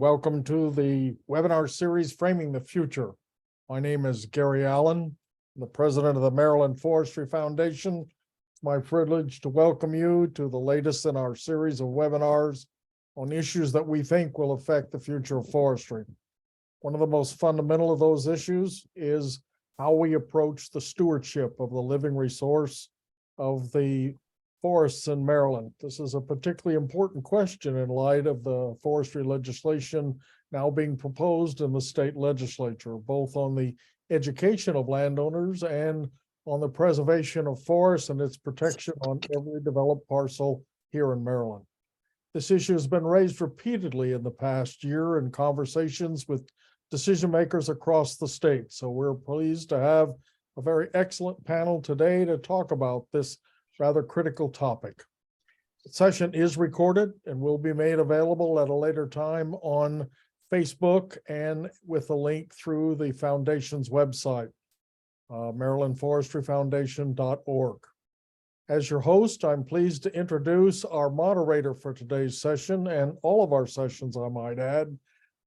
welcome to the webinar series, Framing the Future. My name is Gary Allen, I'm the president of the Maryland Forestry Foundation. It's my privilege to welcome you to the latest in our series of webinars on issues that we think will affect the future of forestry. One of the most fundamental of those issues is how we approach the stewardship of the living resource of the forests in Maryland. This is a particularly important question in light of the forestry legislation now being proposed in the state legislature, both on the education of landowners and on the preservation of forests and its protection on every developed parcel here in Maryland. This issue has been raised repeatedly in the past year in conversations with decision makers across the state. So we're pleased to have a very excellent panel today to talk about this rather critical topic. The session is recorded and will be made available at a later time on Facebook and with a link through the foundation's website, marylandforestryfoundation.org. As your host, I'm pleased to introduce our moderator for today's session and all of our sessions, I might add,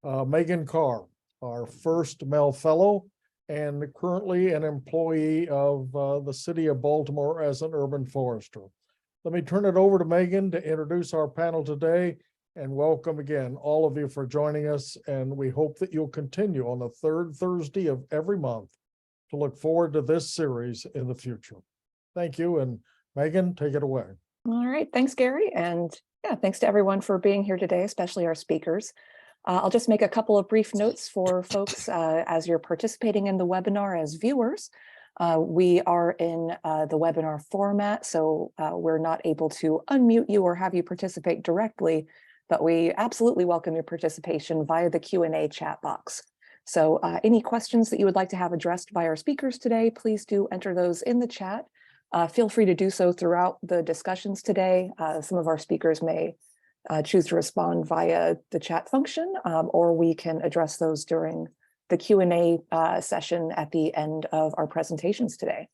Megan Carr, our first Mel Fellow, and currently an employee of the city of Baltimore as an urban forester. Let me turn it over to Megan to introduce our panel today and welcome again all of you for joining us. And we hope that you'll continue on the third Thursday of every month to look forward to this series in the future. Thank you. And Megan, take it away. All right. Thanks, Gary. And yeah, thanks to everyone for being here today, especially our speakers. I'll just make a couple of brief notes for folks as you're participating in the webinar as viewers. We are in the webinar format, so we're not able to unmute you or have you participate directly, but we absolutely welcome your participation via the Q&A chat box. So any questions that you would like to have addressed by our speakers today, please do enter those in the chat. Feel free to do so throughout the discussions today. Some of our speakers may choose to respond via the chat function, or we can address those during the Q&A session at the end of our presentations today.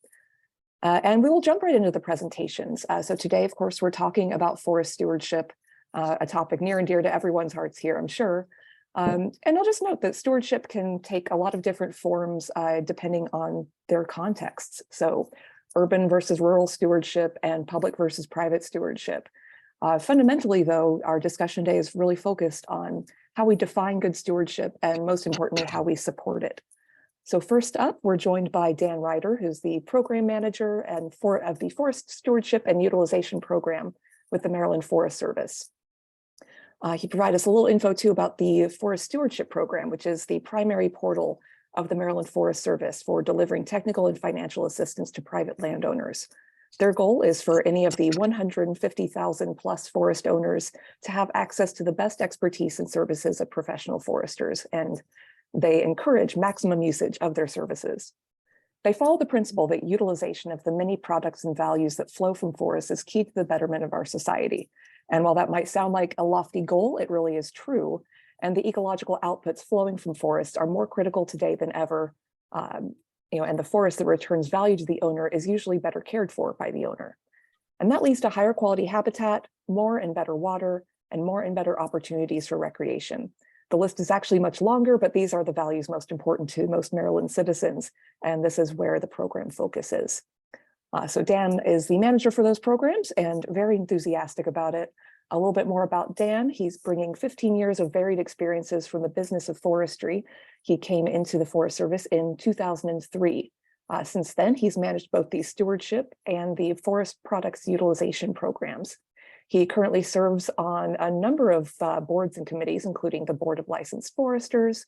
And we will jump right into the presentations. So today, of course, we're talking about forest stewardship, a topic near and dear to everyone's hearts here, I'm sure. And I'll just note that stewardship can take a lot of different forms depending on their contexts. So urban versus rural stewardship and public versus private stewardship. Fundamentally, though, our discussion today is really focused on how we define good stewardship and, most importantly, how we support it. So first up, we're joined by Dan Ryder, who's the program manager of the Forest Stewardship and Utilization Program with the Maryland Forest Service. He provided us a little info, too, about the Forest Stewardship Program, which is the primary portal of the Maryland Forest Service for delivering technical and financial assistance to private landowners. Their goal is for any of the 150,000 plus forest owners to have access to the best expertise and services of professional foresters, and they encourage maximum usage of their services. They follow the principle that utilization of the many products and values that flow from forests is key to the betterment of our society. And while that might sound like a lofty goal, it really is true. And the ecological outputs flowing from forests are more critical today than ever. And the forest that returns value to the owner is usually better cared for by the owner. And that leads to higher quality habitat, more and better water, and more and better opportunities for recreation. The list is actually much longer, but these are the values most important to most Maryland citizens, and this is where the program focuses. So Dan is the manager for those programs and very enthusiastic about it. A little bit more about Dan. He's bringing 15 years of varied experiences from the business of forestry. He came into the Forest Service in 2003. Since then, he's managed both the stewardship and the forest products utilization programs. He currently serves on a number of boards and committees, including the Board of Licensed Foresters.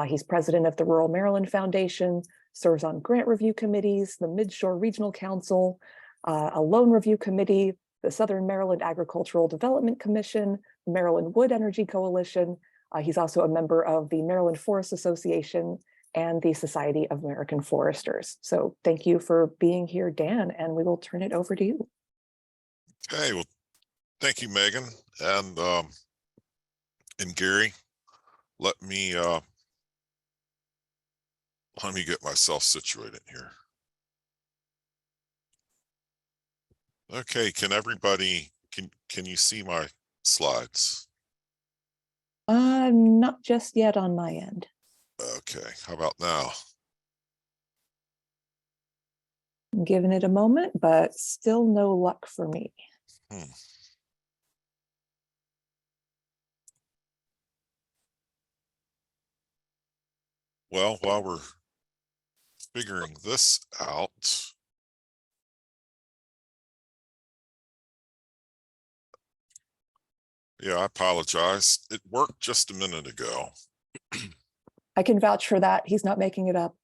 He's president of the Rural Maryland Foundation, serves on grant review committees, the Midshore Regional Council, a loan review committee, the Southern Maryland Agricultural Development Commission, the Maryland Wood Energy Coalition. He's also a member of the Maryland Forest Association and the Society of American Foresters. So thank you for being here, Dan, and we will turn it over to you. Okay, well, thank you, Megan. And Gary, let me get myself situated here. Okay, can everybody, can you see my slides? Not Not just yet on my end. Okay, how about now? I'm giving it a moment, but still no luck for me. Well, while we're figuring this out, yeah, I apologize. It worked just a minute ago. I can vouch for that. He's not making it up.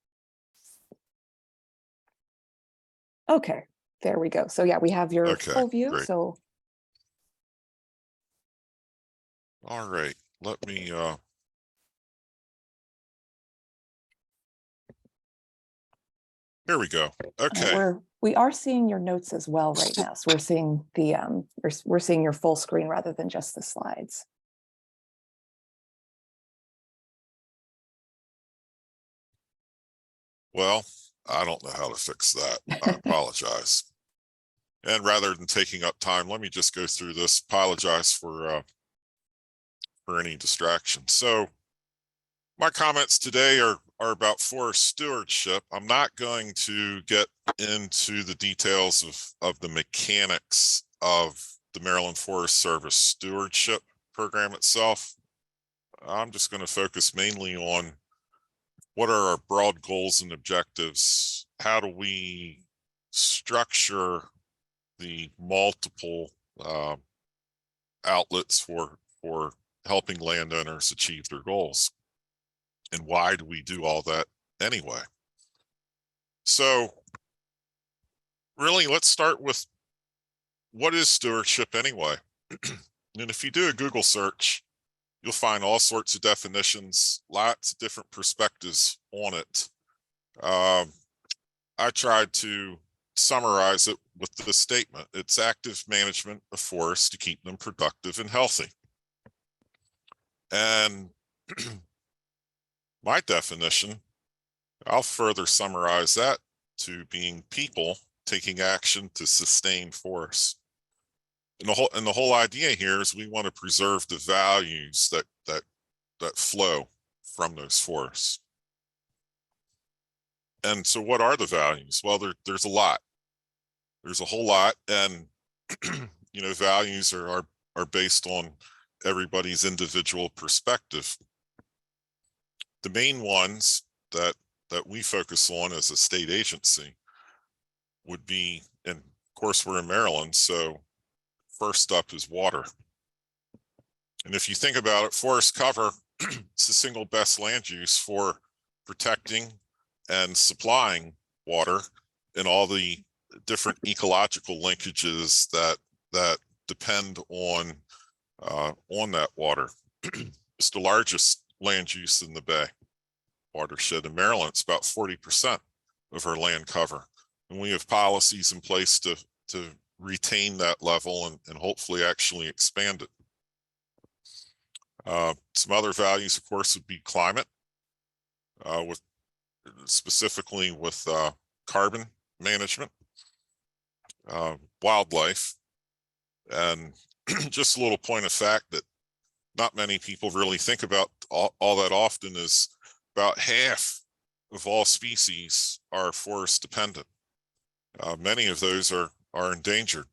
Okay, there we go. So yeah, we have your Okay, full view. great. So All right, let me, here we go. Okay, we are seeing your notes as well right now. So we're seeing the we're seeing your full screen rather than just the slides. well, I don't know how to fix that. I apologize. And rather than taking up time, let me just go through this. Apologize for any distraction. So my comments today are about forest stewardship. I'm not going to get into the details of the mechanics of the Maryland Forest Service stewardship program itself. I'm just going to focus mainly on what are our broad goals and objectives? How do we structure the multiple outlets for helping landowners achieve their goals? And why do we do all that anyway? So really, let's start with what is stewardship anyway? And if you do a Google search, you'll find all sorts of definitions, lots of different perspectives on it. I tried to summarize it with this statement. It's active management of forests to keep them productive and healthy. And my definition, I'll further summarize that to being people taking action to sustain forests. And the whole idea here is we want to preserve the values that flow from those forests. And so what are the values? Well, there's a lot. There's a whole lot. And you know, values are based on everybody's individual perspective. The main ones that we focus on as a state agency would be, and of course we're in Maryland, so first up is water. And if you think about it, forest cover, it's the single best land use for protecting and supplying water and all the different ecological linkages that depend on that water. It's the largest land use in the Bay watershed in Maryland. It's about 40% of our land cover. And we have policies in place to retain that level and hopefully actually expand it. Some other values, of course, would be climate, specifically with carbon management, wildlife, and just a little point of fact that not many people really think about all that often is about half of all species are forest dependent. Many of those are endangered.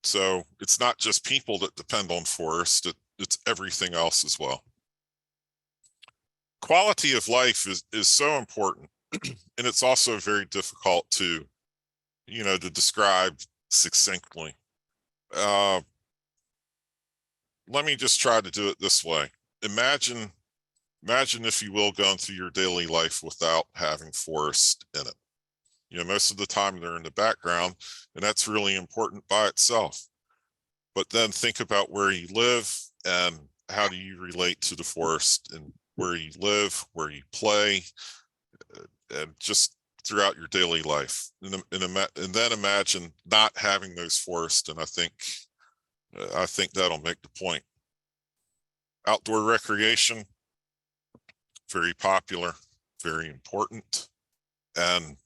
So it's not just people that depend on forest, it's everything else as well. Quality of life is so important, and it's also very difficult to, to describe succinctly. Let me just try to do it this way. Imagine, if you will, going through your daily life without having forest in it. Most of the time they're in the background, and that's really important by itself. But then think about where you live and how do you relate to the forest and where you live, where you play, and just throughout your daily life. And then imagine not having those forests, and I think that'll make the point. Outdoor recreation, very popular, very important. And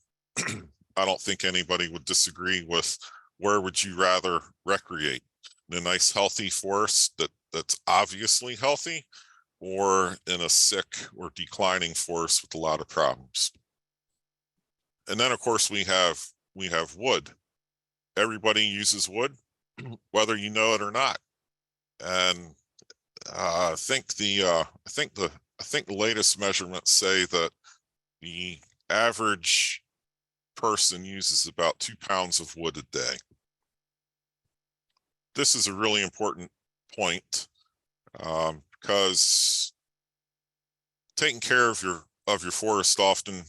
I don't think anybody would disagree with where would you rather recreate? In a nice healthy forest that's obviously healthy, or in a sick or declining forest with a lot of problems. And then of course we have wood. Everybody uses wood, whether you know it or not. And I think the latest measurements say that the average person uses about 2 pounds of wood a day. This is a really important point, because taking care of your forest often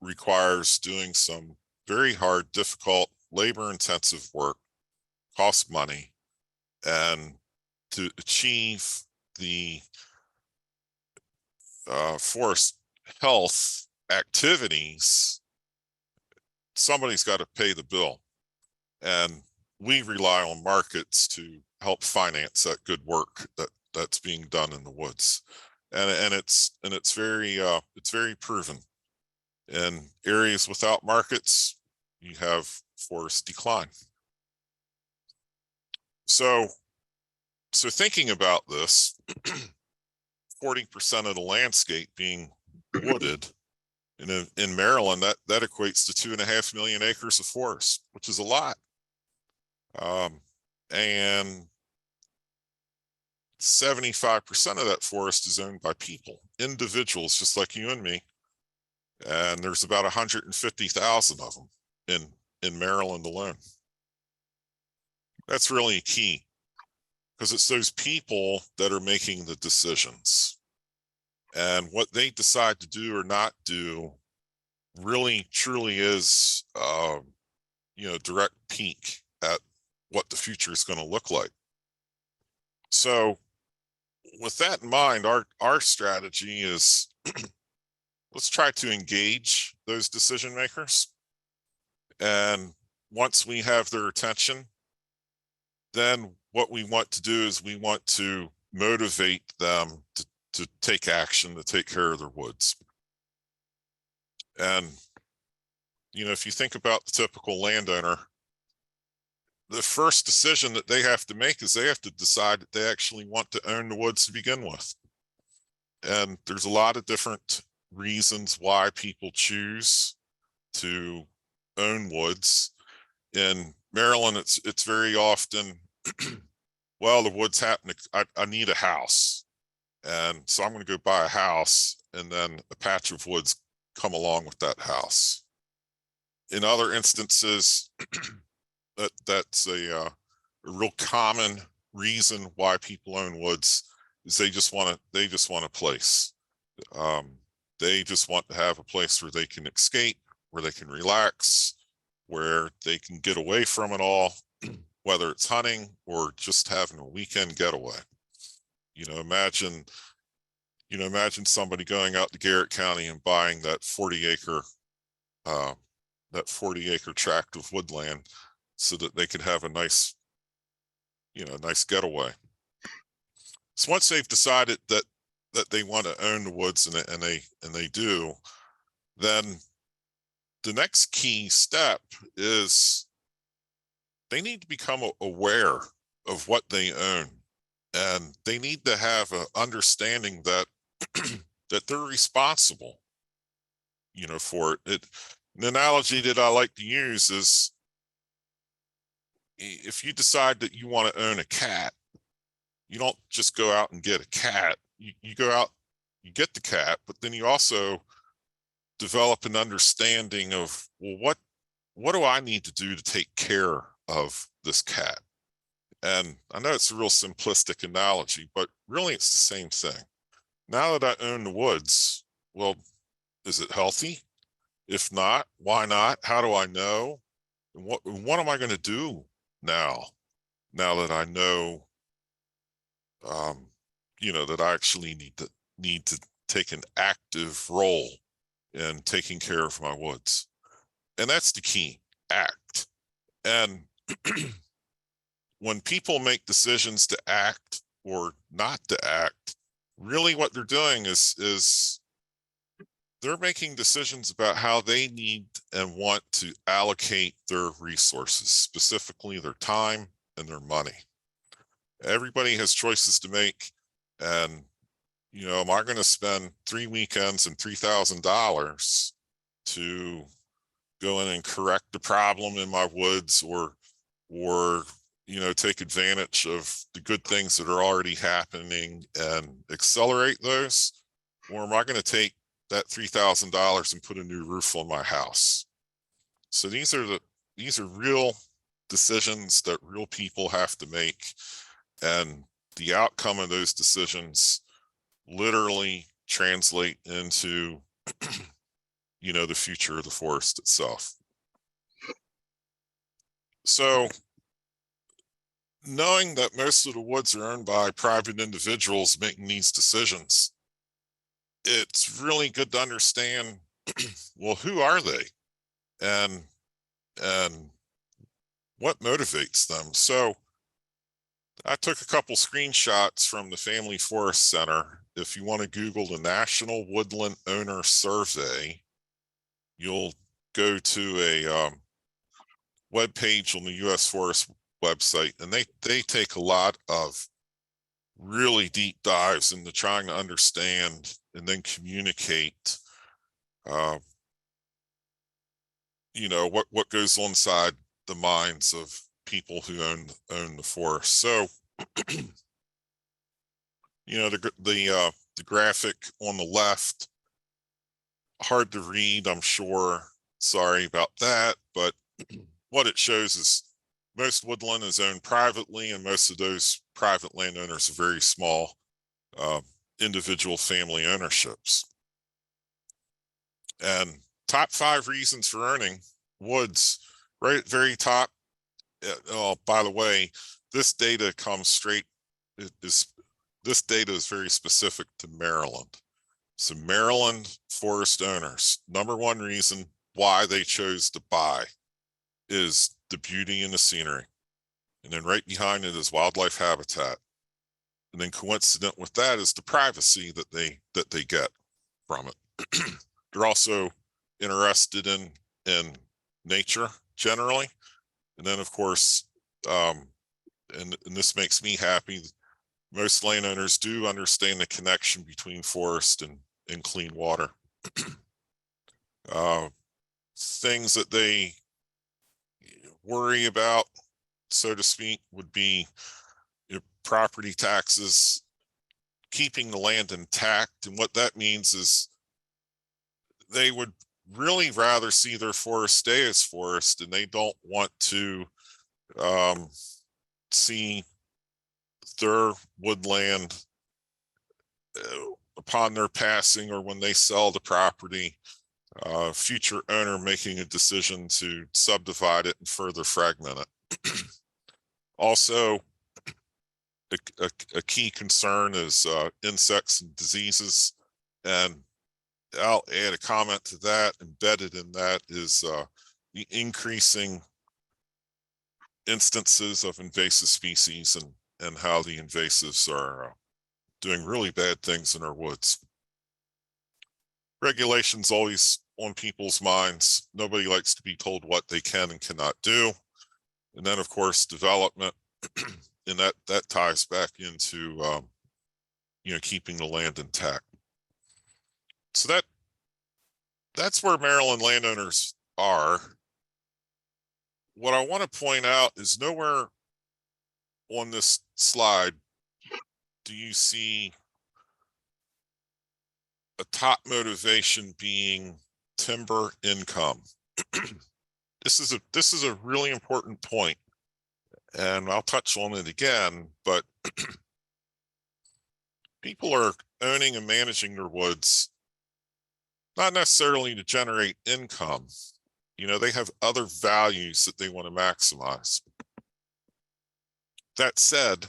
requires doing some very hard, difficult, labor-intensive work, costs money, and to achieve the forest health activities, somebody's got to pay the bill, and we rely on markets to help finance that good work that's being done in the woods, and it's very proven. In areas without markets, you have forest decline. So thinking about this, 40% of the landscape being wooded in Maryland, that equates to 2.5 million acres of forest, which is a lot. And 75% of that forest is owned by people, individuals just like you and me. And there's about 150,000 of them in Maryland alone. That's really key, because it's those people that are making the decisions, and what they decide to do or not do really truly is direct peek at what the future is going to look like. So with that in mind, our strategy is let's try to engage those decision makers, and once we have their attention, then what we want to do is we want to motivate them to take action, to take care of their woods. And if you think about the typical landowner, the first decision that they have to make is they have to decide that they actually want to own the woods to begin with. And there's a lot of different reasons why people choose to own woods. In Maryland, it's very often, well, the woods happen to, I need a house, and so I'm going to go buy a house, and then a patch of woods come along with that house. In other instances, that's a real common reason why people own woods is they just want a place. They just want to have a place where they can escape, where they can relax, where they can get away from it all, whether it's hunting or just having a weekend getaway. Imagine somebody going out to Garrett County and buying that 40-acre tract of woodland so that they could have a nice getaway. So once they've decided that they want to own the woods, and they do, then the next key step is they need to become aware of what they own, and they need to have an understanding that that they're responsible, for it. An analogy that I like to use is, if you decide that you want to own a cat, you don't just go out and get a cat. You go out, you get the cat, but then you also develop an understanding of, well, what do I need to do to take care of this cat? And I know it's a real simplistic analogy, but really it's the same thing. Now that I own the woods, well, is it healthy? If not, why not? How do I know? And what am I going to do now that I know, that I actually need to take an active role in taking care of my woods? And that's the key, act. And when people make decisions to act or not to act, really what they're doing is they're making decisions about how they need and want to allocate their resources, specifically their time and their money. Everybody has choices to make, and am I going to spend 3 weekends and $3,000 to go in and correct the problem in my woods, or take advantage of the good things that are already happening and accelerate those? Or am I going to take that $3,000 and put a new roof on my house? So these are real decisions that real people have to make, and the outcome of those decisions literally translate into the future of the forest itself. So knowing that most of the woods are owned by private individuals making these decisions, it's really good to understand, well, who are they, and what motivates them? So I took a couple screenshots from the Family Forest Center. If you want to Google the National Woodland Owner Survey, you'll go to a web page on the U.S. Forest website, and they take a lot of really deep dives into trying to understand and then communicate what goes on inside the minds of people who own the forest. So the graphic on the left, hard to read, I'm sure, sorry about that, but what it shows is most woodland is owned privately, and most of those private landowners are very small individual family ownerships. And top 5 reasons for owning woods, right at the very top. Oh, by the way, this data this data is very specific to Maryland. So Maryland forest owners, number 1 reason why they chose to buy is the beauty and the scenery. And then right behind it is wildlife habitat. And then coincident with that is the privacy that they get from it. They're also interested in nature generally. And then of course, and this makes me happy, most landowners do understand the connection between forest and clean water. Things that they worry about, so to speak, would be property taxes, keeping the land intact. And what that means is they would really rather see their forest stay as forest, and they don't want to see their woodland upon their passing, or when they sell the property, future owner making a decision to subdivide it and further fragment it. Also, a key concern is insects and diseases, and I'll add a comment to that. Embedded in that is the increasing instances of invasive species, and how the invasives are doing really bad things in our woods. Regulation's always on people's minds. Nobody likes to be told what they can and cannot do. And then of course, development, and that ties back into keeping the land intact. So that's where Maryland landowners are. What I want to point out is nowhere on this slide do you see a top motivation being timber income. This is a really important point, and I'll touch on it again, but people are owning and managing their woods not necessarily to generate income. They have other values that they want to maximize. That said,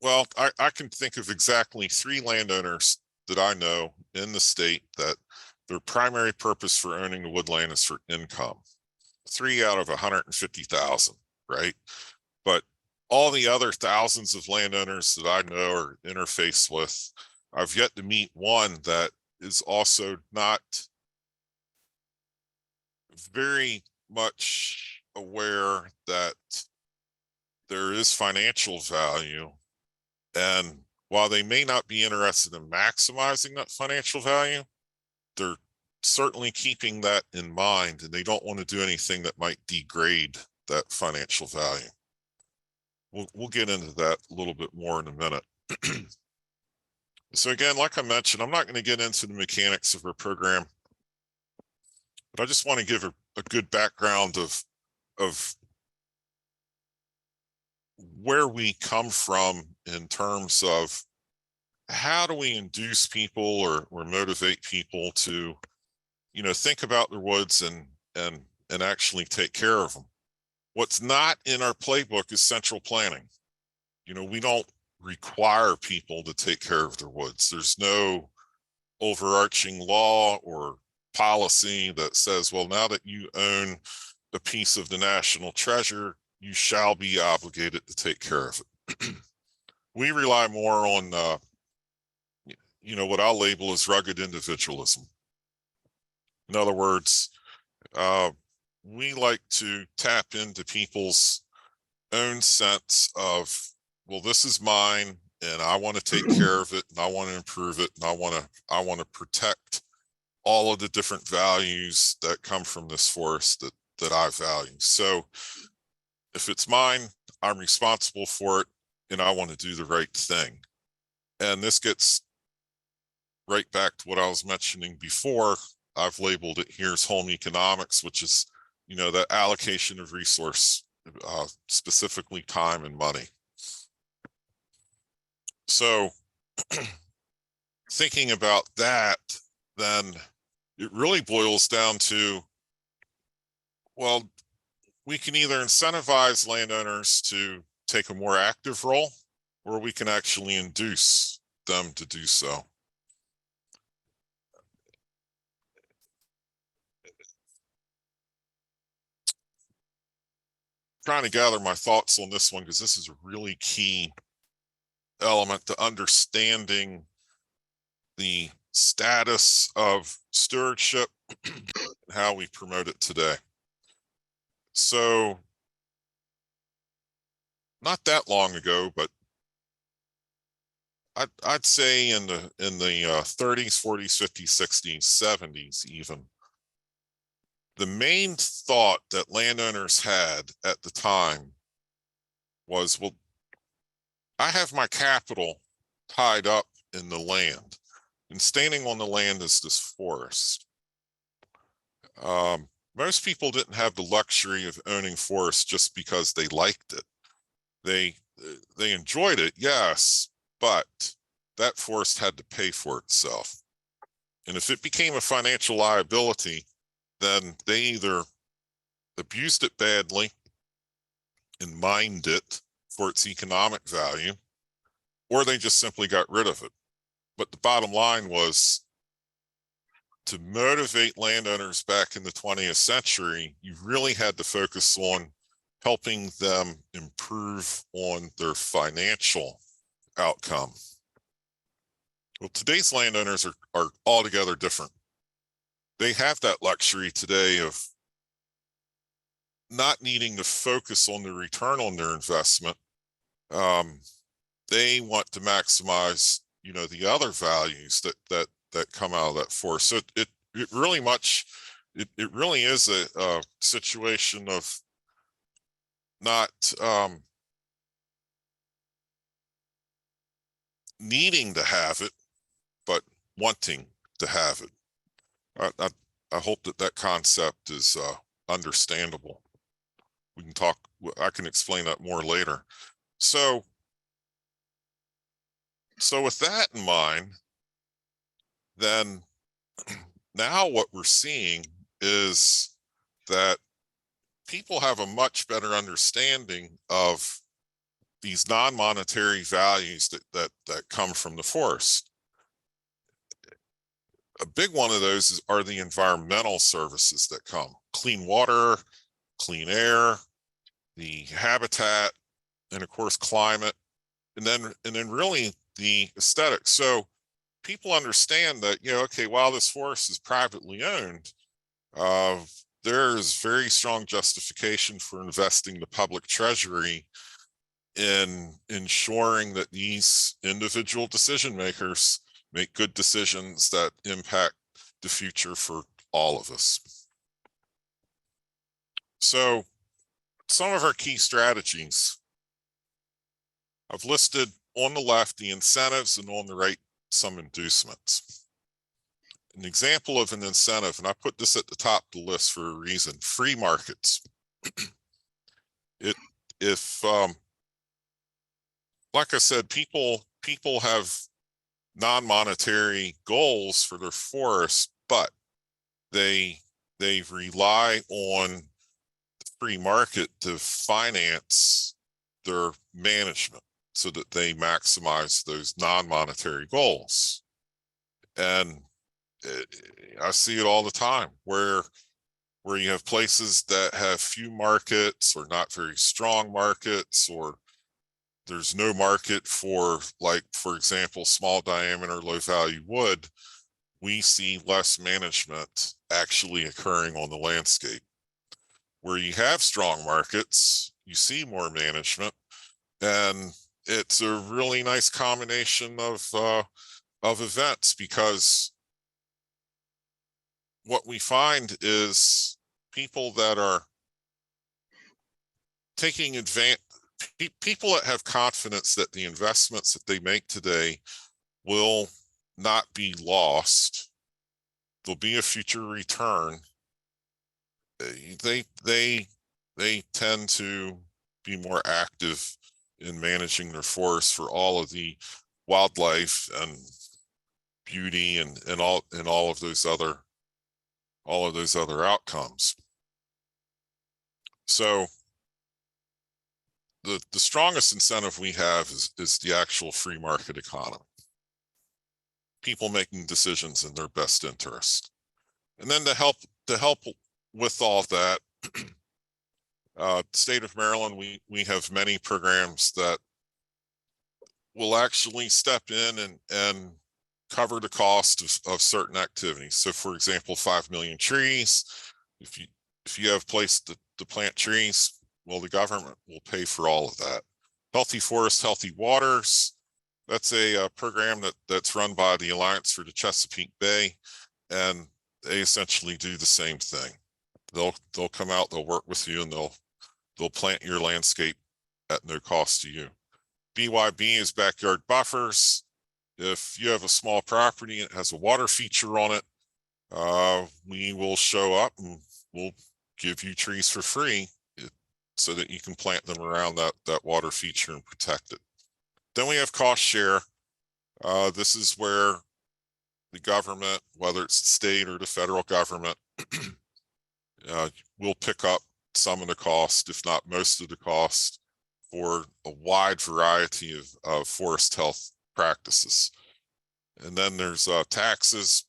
well, I can think of exactly 3 landowners that I know in the state that their primary purpose for owning the woodland is for income. 3 out of 150,000, right? But all the other thousands of landowners that I know or interface with, I've yet to meet one that is also not very much aware that there is financial value, and while they may not be interested in maximizing that financial value, they're certainly keeping that in mind, and they don't want to do anything that might degrade that financial value. We'll get into that a little bit more in a minute. So again, like I mentioned, I'm not going to get into the mechanics of our program, but I just want to give a good background of where we come from in terms of how do we induce people or motivate people to, you know, think about their woods and actually take care of them. What's not in our playbook is central planning. You know, we don't require people to take care of their woods. There's no overarching law or policy that says, well, now that you own a piece of the national treasure, you shall be obligated to take care of it. We rely more on, you know, what I'll label as rugged individualism. In other words, we like to tap into people's own sense of, well, this is mine and I want to take care of it and I want to improve it and I want to protect all of the different values that come from this forest that I value. So if it's mine, I'm responsible for it and I want to do the right thing. And this gets right back to what I was mentioning before. I've labeled it here as home economics, which is, you know, the allocation of resource, specifically time and money. So thinking about that, then it really boils down to, well, we can either incentivize landowners to take a more active role, or we can actually induce them to do so. Trying to gather my thoughts on this one because this is a really key element to understanding the status of stewardship and how we promote it today. So not that long ago, but I'd say in the 30s, 40s, 50s, 60s, 70s even, the main thought that landowners had at the time was, well, I have my capital tied up in the land, and standing on the land is this forest. Most people didn't have the luxury of owning forest just because they liked it. They enjoyed it, yes, but that forest had to pay for itself. And if it became a financial liability, then they either abused it badly and mined it for its economic value, or they just simply got rid of it. But the bottom line was, to motivate landowners back in the 20th century, you really had to focus on helping them improve on their financial outcome. Well, today's landowners are altogether different. They have that luxury today of not needing to focus on the return on their investment. They want to maximize, you know, the other values that come out of that force. So it really is a situation of not needing to have it, but wanting to have it. I hope that concept is understandable. We can talk, I can explain that more later. So with that in mind, then now what we're seeing is that people have a much better understanding of these non-monetary values that come from the forest. A big one of those are the environmental services that come: clean water, clean air, the habitat, and of course climate, and then really the aesthetics. So people understand that, you know, okay, while this forest is privately owned, there is very strong justification for investing the public treasury in ensuring that these individual decision makers make good decisions that impact the future for all of us. So some of our key strategies, I've listed on the left the incentives and on the right some inducements. An example of an incentive, and I put this at the top of the list for a reason, free markets. Like I said, people have non-monetary goals for their forest, but they rely on the free market to finance their management so that they maximize those non-monetary goals. And I see it all the time where you have places that have few markets or not very strong markets, or there's no market for, like, for example, small diameter, low value wood. We see less management actually occurring on the landscape. Where you have strong markets, you see more management, and it's a really nice combination of events, because what we find is people that are taking advantage, people that have confidence that the investments that they make today will not be lost, there'll be a future return. They tend to be more active in managing their forests for all of the wildlife and beauty and all of those other outcomes. So the strongest incentive we have is the actual free market economy. People making decisions in their best interest. And then to help with all that, the state of Maryland, we have many programs that will actually step in and cover the cost of certain activities. So for example, 5 million trees, if you have place to plant trees, well, the government will pay for all of that. Healthy Forests, Healthy Waters, that's a program that's run by the Alliance for the Chesapeake Bay, and they essentially do the same thing. They'll come out, they'll work with you, and they'll plant your landscape at no cost to you. BYB is backyard buffers. If you have a small property and it has a water feature on it, we will show up and we'll give you trees for free so that you can plant them around that water feature and protect it. Then we have cost share. This is where the government, whether it's the state or the federal government, will pick up some of the cost, if not most of the cost, for a wide variety of forest health practices. And then there's taxes.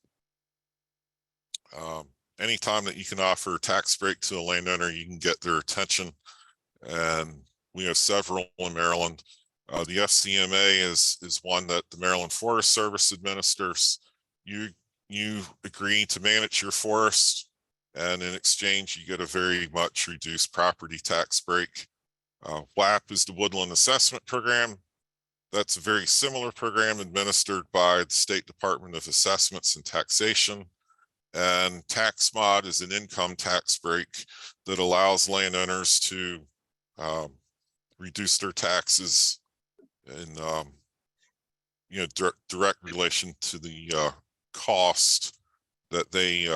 Anytime that you can offer a tax break to a landowner, you can get their attention. And we have several in Maryland. The FCMA is one that the Maryland Forest Service administers. You agree to manage your forest, and in exchange, you get a very much reduced property tax break. WAP is the Woodland Assessment Program. That's a very similar program administered by the State Department of Assessments and Taxation. And tax mod is an income tax break that allows landowners to reduce their taxes in direct relation to the cost that they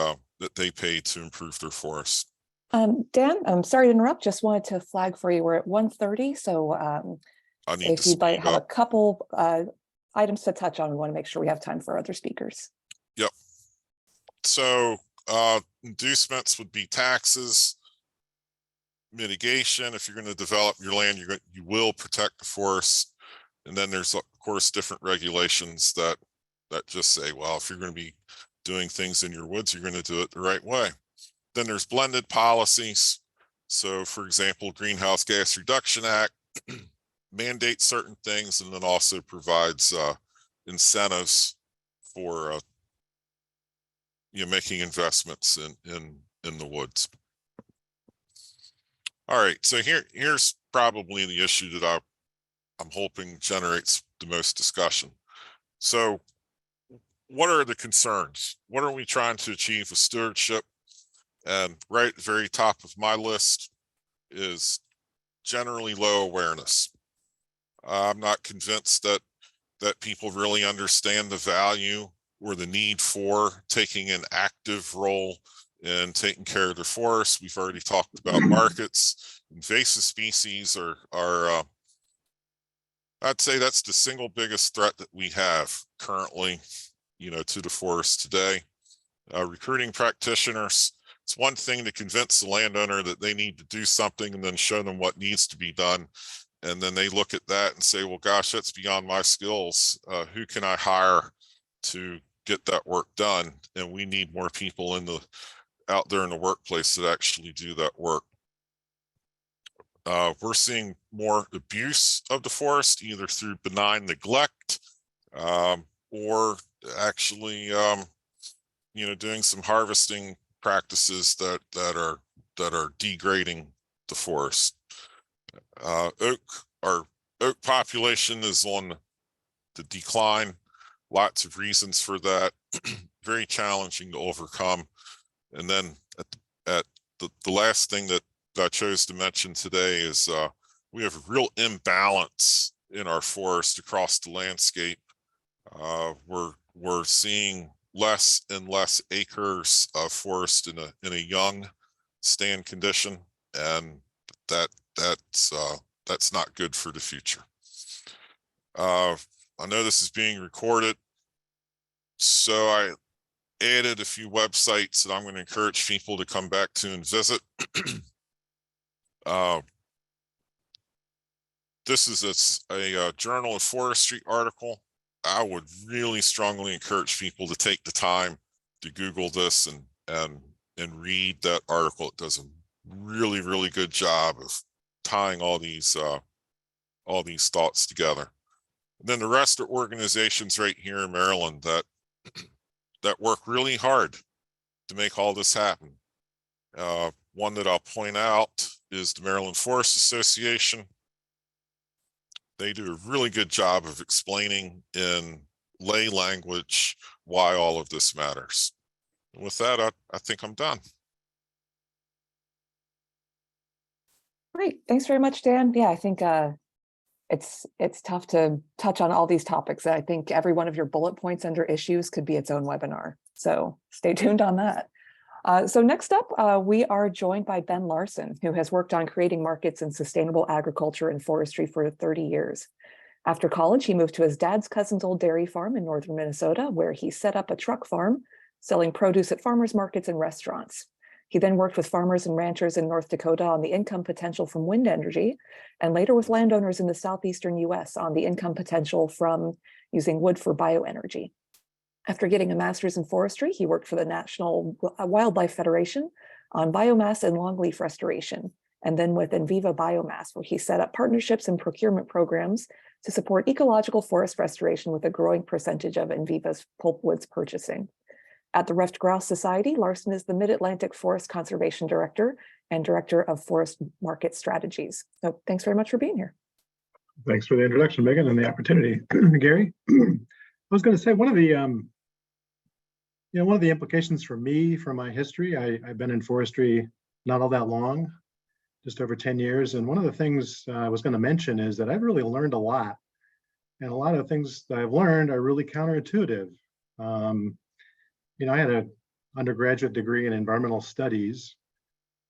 pay to improve their forest. Dan, I'm sorry to interrupt. Just wanted to flag for you. We're at 1:30, so if you'd like have a couple items to touch on, we want to make sure we have time for other speakers. Yep. So inducements would be taxes, mitigation. If you're going to develop your land, you will protect the forest. And then there's, of course, different regulations that just say, well, if you're going to be doing things in your woods, you're going to do it the right way. Then there's blended policies. So, for example, Greenhouse Gas Reduction Act mandates certain things, and then also provides incentives for making investments in the woods. All right, so here's probably the issue that I'm hoping generates the most discussion. So what are the concerns? What are we trying to achieve with stewardship? And right at the very top of my list is generally low awareness. I'm not convinced that people really understand the value or the need for taking an active role in taking care of their forests. We've already talked about markets. Invasive species are I'd say that's the single biggest threat that we have currently, to the forest today. Recruiting practitioners. It's one thing to convince the landowner that they need to do something and then show them what needs to be done. And then they look at that and say, well, gosh, that's beyond my skills. Who can I hire to get that work done? And we need more people out there in the workplace that actually do that work. We're seeing more abuse of the forest, either through benign neglect or actually, doing some harvesting practices that are degrading the forest. Our oak population is on the decline. Lots of reasons for that. Very challenging to overcome. And then at the last thing that I chose to mention today is we have a real imbalance in our forest across the landscape. We're seeing less and less acres of forest in a young stand condition, and that's not good for the future. I know this is being recorded, so I added a few websites that I'm going to encourage people to come back to and visit. This is a Journal of Forestry article. I would really strongly encourage people to take the time to Google this and read that article. It does a really, really good job of tying all these thoughts together. And then the rest are organizations right here in Maryland that work really hard to make all this happen. One that I'll point out is the Maryland Forest Association. They do a really good job of explaining in lay language why all of this matters. And with that, I think I'm done. Great. Thanks very much, Dan. Yeah, I think it's tough to touch on all these topics. I think every one of your bullet points under issues could be its own webinar. So stay tuned on that. So next up, we are joined by Ben Larson, who has worked on creating markets in sustainable agriculture and forestry for 30 years. After college, he moved to his dad's cousin's old dairy farm in northern Minnesota, where he set up a truck farm selling produce at farmers markets and restaurants. He then worked with farmers and ranchers in North Dakota on the income potential from wind energy, and later with landowners in the southeastern US on the income potential from using wood for bioenergy. After getting a master's in forestry, he worked for the National Wildlife Federation on biomass and longleaf restoration, and then with Enviva Biomass, where he set up partnerships and procurement programs to support ecological forest restoration with a growing percentage of Enviva's pulpwoods purchasing. At the Ruffed Grouse Society, Larson is the Mid-Atlantic Forest Conservation Director and Director of Forest Market Strategies. So thanks very much for being here. Thanks for the introduction, Megan, and the opportunity. Gary, I was going to say one of the implications for me, from my history, I've been in forestry not all that long, just over 10 years. And one of the things I was going to mention is that I've really learned a lot. And a lot of things that I've learned are really counterintuitive. I had an undergraduate degree in environmental studies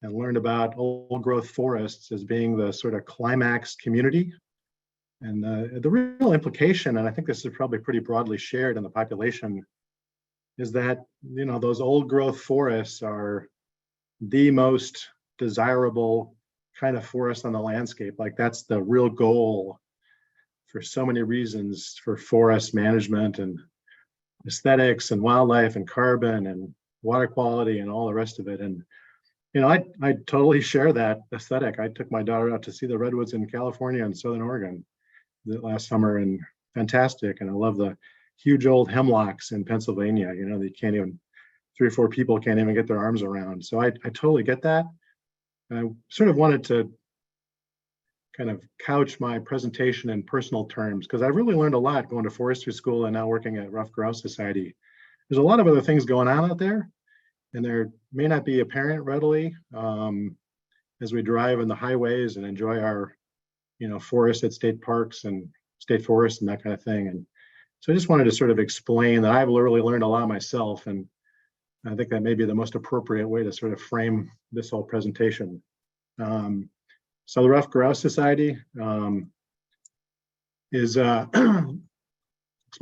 and learned about old growth forests as being the sort of climax community. And the real implication, and I think this is probably pretty broadly shared in the population, is that, those old growth forests are the most desirable kind of forest on the landscape. Like, that's the real goal for so many reasons for forest management and aesthetics and wildlife and carbon and water quality and all the rest of it. And, I totally share that aesthetic. I took my daughter out to see the redwoods in California and Southern Oregon last summer, and fantastic. And I love the huge old hemlocks in Pennsylvania. They can't even, 3 or 4 people can't even get their arms around. So I totally get that. And I sort of wanted to kind of couch my presentation in personal terms, because I've really learned a lot going to forestry school and now working at Rough Grouse Society. There's a lot of other things going on out there, and there may not be apparent readily as we drive in the highways and enjoy our, forests at state parks and state forests and that kind of thing. And so I just wanted to sort of explain that I've really learned a lot myself, and I think that may be the most appropriate way to sort of frame this whole presentation. So the Rough Grouse Society is explain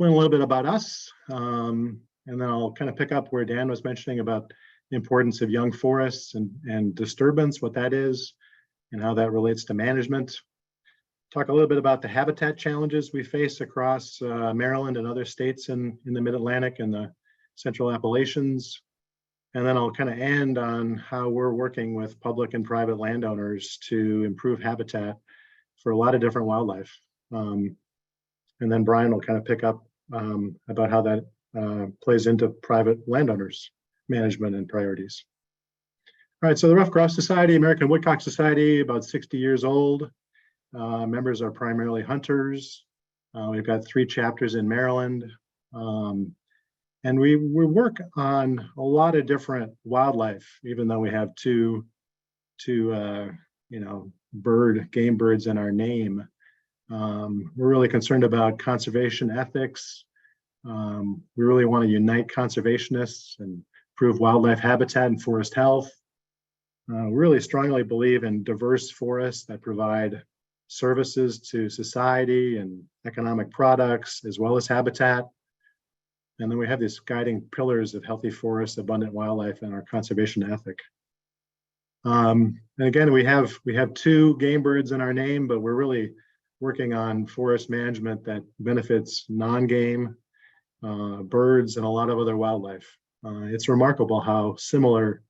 a little bit about us, and then I'll kind of pick up where Dan was mentioning about the importance of young forests and disturbance, what that is, and how that relates to management. Talk a little bit about the habitat challenges we face across Maryland and other states in the Mid-Atlantic and the Central Appalachians. And then I'll kind of end on how we're working with public and private landowners to improve habitat for a lot of different wildlife. And then Brian will kind of pick up about how that plays into private landowners' management and priorities. All right, so the Rough Grouse Society, American Woodcock Society, about 60 years old. Members are primarily hunters. We've got 3 chapters in Maryland. And we work on a lot of different wildlife, even though we have two game birds in our name. We're really concerned about conservation ethics. We really want to unite conservationists and improve wildlife habitat and forest health. We really strongly believe in diverse forests that provide services to society and economic products, as well as habitat. And then we have these guiding pillars of healthy forests, abundant wildlife, and our conservation ethic. And again, we have 2 game birds in our name, but we're really working on forest management that benefits non-game birds and a lot of other wildlife. It's remarkable how similar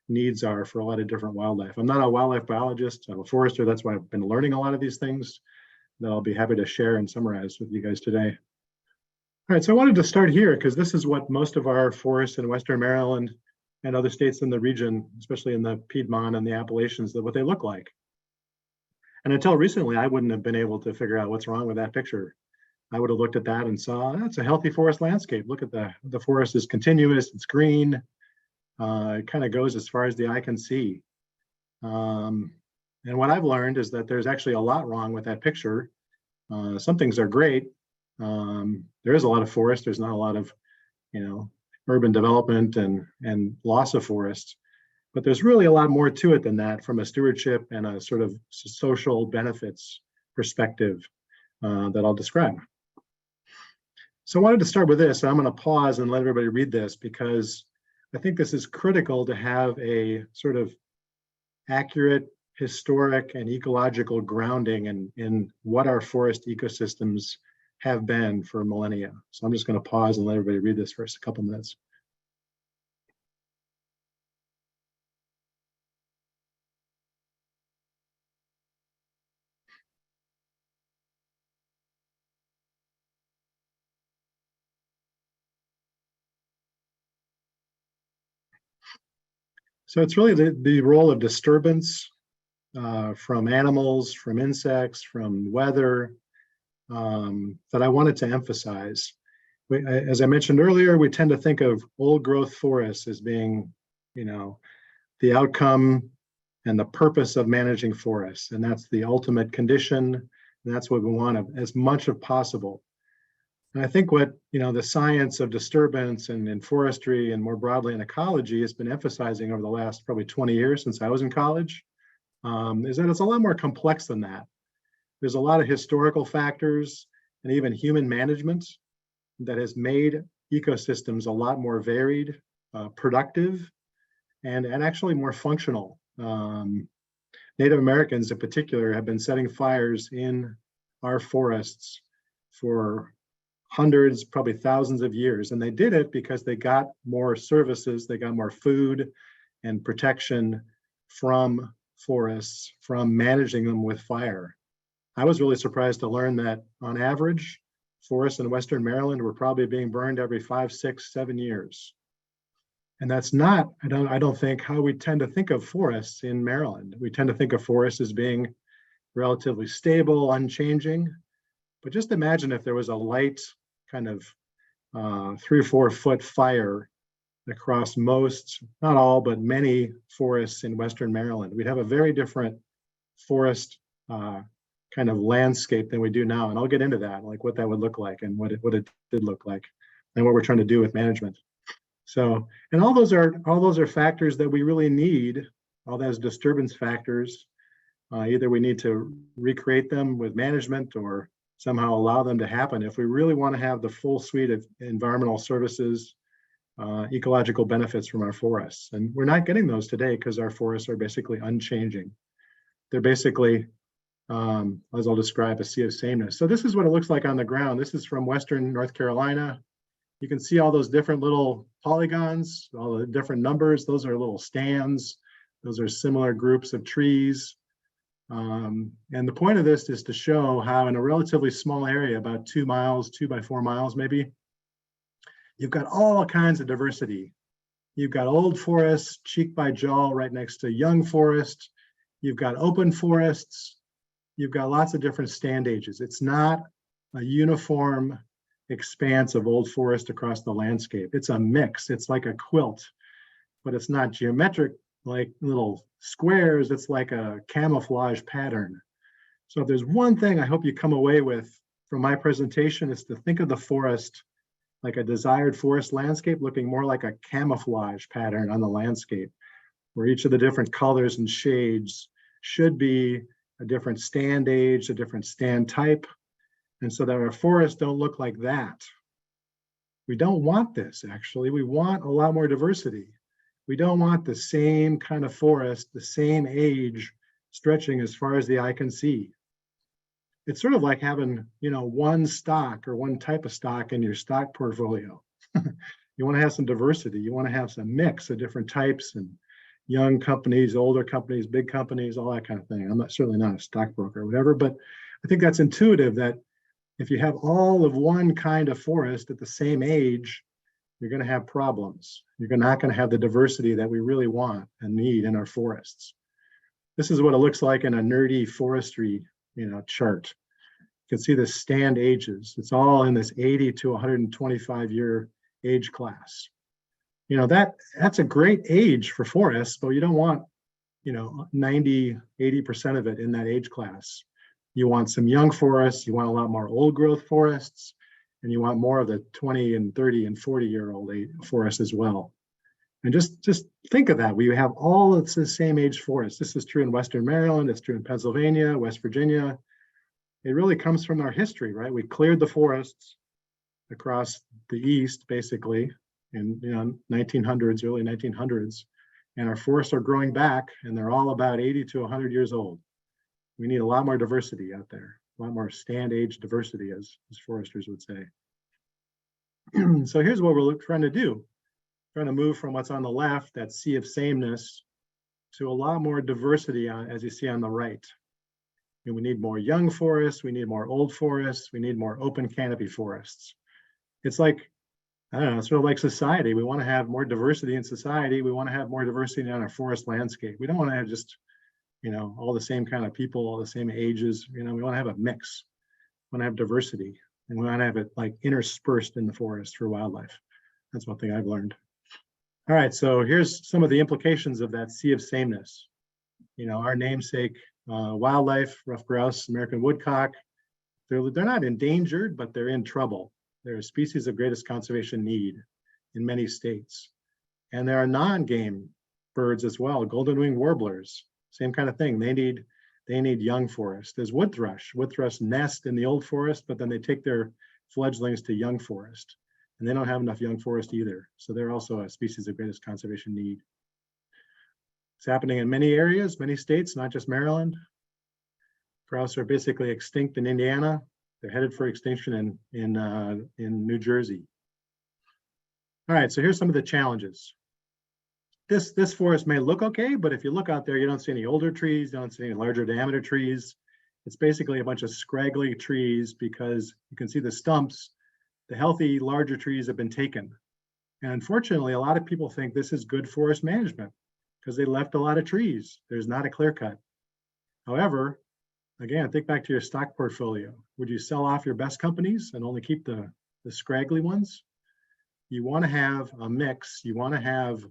needs are for a lot of different wildlife. I'm not a wildlife biologist, I'm a forester. That's why I've been learning a lot of these things that I'll be happy to share and summarize with you guys today. All right, so I wanted to start here because this is what most of our forests in Western Maryland and other states in the region, especially in the Piedmont and the Appalachians, what they look like. And until recently, I wouldn't have been able to figure out what's wrong with that picture. I would have looked at that and saw, that's a healthy forest landscape. Look at the forest is continuous, it's green. It kind of goes as far as the eye can see. And what I've learned is that there's actually a lot wrong with that picture. Some things are great. There is a lot of forest. There's not a lot of, urban development and loss of forest, but there's really a lot more to it than that from a stewardship and a sort of social benefits perspective that I'll describe. So I wanted to start with this. I'm going to pause and let everybody read this because I think this is critical to have a sort of accurate, historic, and ecological grounding in what our forest ecosystems have been for millennia. So I'm just going to pause and let everybody read this for a couple minutes. So it's really the role of disturbance from animals, from insects, from weather, that I wanted to emphasize. As I mentioned earlier, we tend to think of old growth forests as being, the outcome and the purpose of managing forests. And that's the ultimate condition. And that's what we want as much as possible. And I think what, the science of disturbance and in forestry and more broadly in ecology has been emphasizing over the last probably 20 years since I was in college, is that it's a lot more complex than that. There's a lot of historical factors and even human management that has made ecosystems a lot more varied, productive, and actually more functional. Native Americans in particular have been setting fires in our forests for hundreds, probably thousands of years. And they did it because they got more services, they got more food and protection from forests, from managing them with fire. I was really surprised to learn that on average, forests in Western Maryland were probably being burned every 5, 6, 7 years. And that's not, I don't think, how we tend to think of forests in Maryland. We tend to think of forests as being relatively stable, unchanging. But just imagine if there was a light kind of 3 or 4 foot fire across most, not all, but many forests in Western Maryland. We'd have a very different forest kind of landscape than we do now. And I'll get into that, like what that would look like and what it did look like and what we're trying to do with management. So, and all those are factors that we really need, all those disturbance factors. Either we need to recreate them with management or somehow allow them to happen if we really want to have the full suite of environmental services, ecological benefits from our forests. And we're not getting those today because our forests are basically unchanging. They're basically, as I'll describe, a sea of sameness. So this is what it looks like on the ground. This is from Western North Carolina. You can see all those different little polygons, all the different numbers. Those are little stands. Those are similar groups of trees. And the point of this is to show how in a relatively small area, about 2 miles, 2 by 4 miles maybe, you've got all kinds of diversity. You've got old forests, cheek by jowl, right next to young forest. You've got open forests. You've got lots of different stand ages. It's not a uniform expanse of old forest across the landscape. It's a mix. It's like a quilt, but it's not geometric like little squares. It's like a camouflage pattern. So if there's one thing I hope you come away with from my presentation is to think of the forest like a desired forest landscape, looking more like a camouflage pattern on the landscape, where each of the different colors and shades should be a different stand age, a different stand type. And so that our forests don't look like that. We don't want this, actually. We want a lot more diversity. We don't want the same kind of forest, the same age, stretching as far as the eye can see. It's sort of like having, one stock or one type of stock in your stock portfolio. You want to have some diversity. You want to have some mix of different types and young companies, older companies, big companies, all that kind of thing. I'm certainly not a stockbroker or whatever, but I think that's intuitive that if you have all of one kind of forest at the same age, you're going to have problems. You're not going to have the diversity that we really want and need in our forests. This is what it looks like in a nerdy forestry, chart. You can see the stand ages. It's all in this 80 to 125 year age class. That's a great age for forests, but you don't want, 90, 80% of it in that age class. You want some young forests, you want a lot more old growth forests, and you want more of the 20 and 30 and 40-year-old forests as well. And just think of that. We have all of the same age forests. This is true in Western Maryland, it's true in Pennsylvania, West Virginia. It really comes from our history, right? We cleared the forests across the East, basically, in 1900s, early 1900s, and our forests are growing back, and they're all about 80 to 100 years old. We need a lot more diversity out there, a lot more stand age diversity, as foresters would say. So here's what we're trying to do. Trying to move from what's on the left, that sea of sameness, to a lot more diversity, as you see on the right. And we need more young forests, we need more old forests, we need more open canopy forests. It's like, I don't know, it's sort of like society. We want to have more diversity in society. We want to have more diversity on our forest landscape. We don't want to have just all the same kind of people, all the same ages. We want to have a mix. We want to have diversity, and we want to have it like interspersed in the forest for wildlife. That's one thing I've learned. All right, so here's some of the implications of that sea of sameness. Our namesake wildlife, ruffed grouse, American woodcock, they're not endangered, but they're in trouble. They're a species of greatest conservation need in many states. And there are non-game birds as well, golden-winged warblers. Same kind of thing. They need young forest. There's wood thrush. Wood thrush nest in the old forest, but then they take their fledglings to young forest. And they don't have enough young forest either. So they're also a species of greatest conservation need. It's happening in many areas, many states, not just Maryland. Grouse are basically extinct in Indiana. They're headed for extinction in New Jersey. All right, so here's some of the challenges. This forest may look okay, but if you look out there, you don't see any older trees, you don't see any larger diameter trees. It's basically a bunch of scraggly trees because you can see the stumps. The healthy, larger trees have been taken. And unfortunately, a lot of people think this is good forest management because they left a lot of trees. There's not a clear cut. However, Again, think back to your stock portfolio. Would you sell off your best companies and only keep the scraggly ones? You want to have a mix. You want to have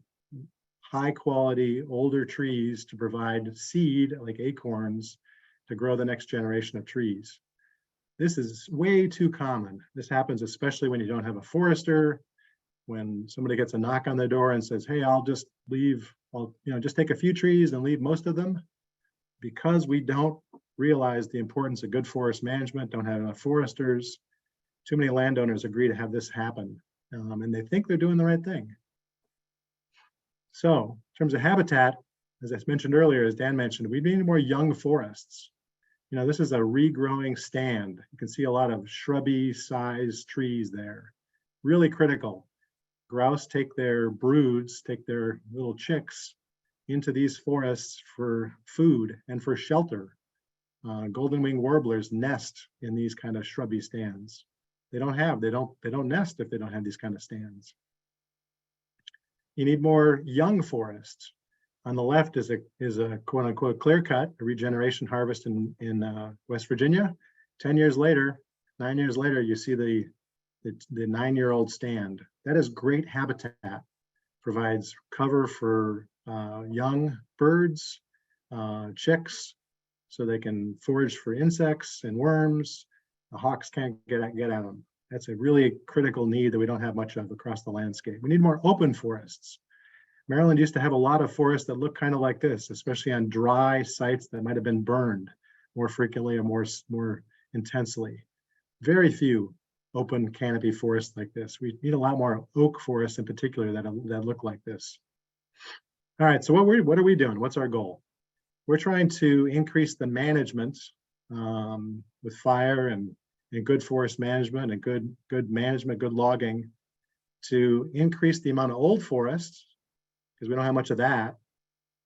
high quality older trees to provide seed like acorns to grow the next generation of trees. This is way too common. This happens especially when you don't have a forester, when somebody gets a knock on the door and says, hey, I'll just leave, just take a few trees and leave most of them. Because we don't realize the importance of good forest management, don't have enough foresters, too many landowners agree to have this happen, and they think they're doing the right thing. So in terms of habitat, as I mentioned earlier, as Dan mentioned, we need more young forests. This is a regrowing stand. You can see a lot of shrubby sized trees there. Really critical. Grouse take their broods, take their little chicks into these forests for food and for shelter. Golden wing warblers nest in these kind of shrubby stands. They don't nest if they don't have these kind of stands. You need more young forests. On the left is a quote unquote clear cut, a regeneration harvest in West Virginia. 9 years later, you see the 9-year-old stand. That is great habitat. Provides cover for young birds, chicks, so they can forage for insects and worms. The hawks can't get at them. That's a really critical need that we don't have much of across the landscape. We need more open forests. Maryland used to have a lot of forests that look kind of like this, especially on dry sites that might have been burned more frequently or more intensely. Very few open canopy forests like this. We need a lot more oak forests in particular that look like this. All right, so what are we doing? What's our goal? We're trying to increase the management with fire and good forest management and good management, good logging, to increase the amount of old forests, because we don't have much of that.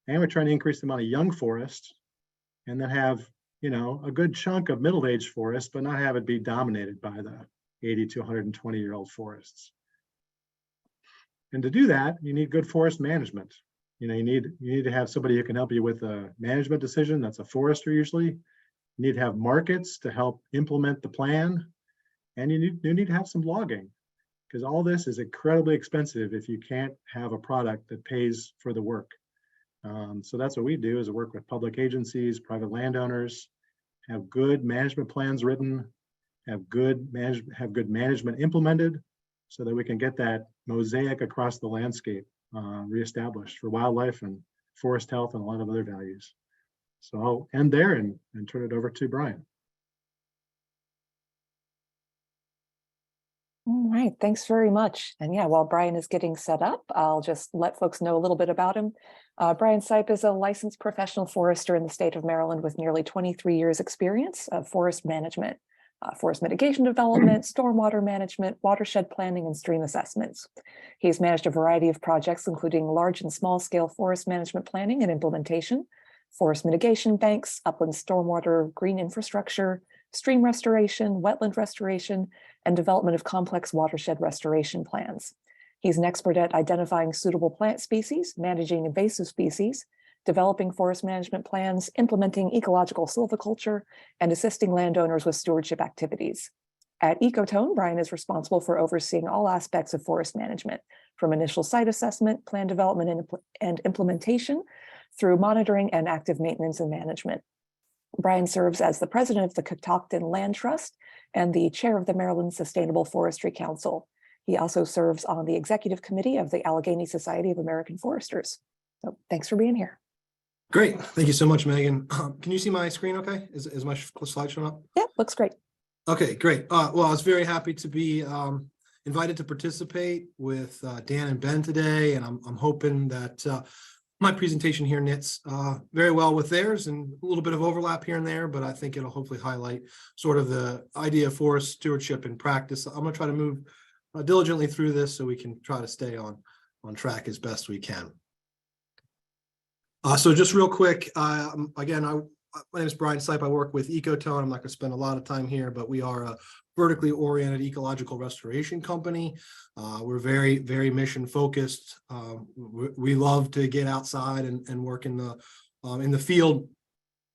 And we're trying to increase the amount of young forests, and then have, a good chunk of middle-aged forests, but not have it be dominated by the 80 to 120-year-old forests. And to do that, you need good forest management. You need to have somebody who can help you with a management decision. That's a forester usually. You need to have markets to help implement the plan. And you need to have some logging, because all this is incredibly expensive if you can't have a product that pays for the work. So that's what we do, is work with public agencies, private landowners, have good management plans written, have good management implemented, so that we can get that mosaic across the landscape reestablished for wildlife and forest health and a lot of other values. So I'll end there and turn it over to Brian. All right, thanks very much. And yeah, while Brian is getting set up, I'll just let folks know a little bit about him. Brian Sipe is a licensed professional forester in the state of Maryland with nearly 23 years experience of forest management, forest mitigation development, stormwater management, watershed planning, and stream assessments. He's managed a variety of projects, including large and small scale forest management planning and implementation, forest mitigation banks, upland stormwater, green infrastructure, stream restoration, wetland restoration, and development of complex watershed restoration plans. He's an expert at identifying suitable plant species, managing invasive species, developing forest management plans, implementing ecological silviculture, and assisting landowners with stewardship activities. At Ecotone, Brian is responsible for overseeing all aspects of forest management, from initial site assessment, plan development, and implementation, through monitoring and active maintenance and management. Brian serves as the president of the Catoctin Land Trust and the chair of the Maryland Sustainable Forestry Council. He also serves on the executive committee of the Allegheny Society of American Foresters. So thanks for being here. Great. Thank you so much, Megan. Can you see my screen okay? Is my slide showing up? Yeah, looks great. Okay, great. Well, I was very happy to be invited to participate with Dan and Ben today, and I'm hoping that my presentation here knits very well with theirs, and a little bit of overlap here and there, but I think it'll hopefully highlight sort of the idea of forest stewardship in practice. I'm going to try to move diligently through this so we can try to stay on track as best we can. So just real quick, again, my name is Brian Sipe. I work with Ecotone. I'm not going to spend a lot of time here, but we are a vertically oriented ecological restoration company. We're very, very mission focused. We love to get outside and work in the field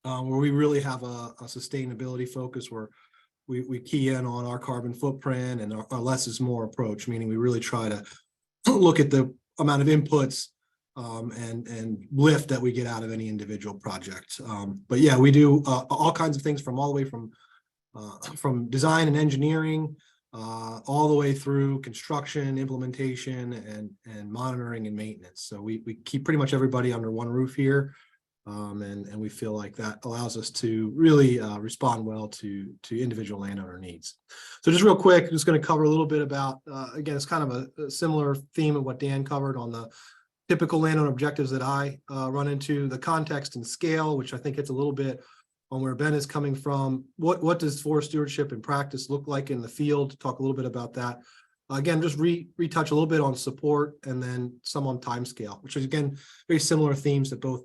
where we really have a sustainability focus where we key in on our carbon footprint and our less is more approach, meaning we really try to look at the amount of inputs and lift that we get out of any individual project. But yeah, we do all kinds of things from all the way from design and engineering all the way through construction, implementation, and monitoring and maintenance. So we keep pretty much everybody under one roof here. And we feel like that allows us to really respond well to individual landowner needs. So just real quick, I'm just going to cover a little bit about, again, it's kind of a similar theme of what Dan covered on the typical landowner objectives that I run into, the context and scale, which I think it's a little bit on where Ben is coming from. What does forest stewardship in practice look like in the field? Talk a little bit about that. Again, just retouch a little bit on support and then some on time scale, which is, again, very similar themes that both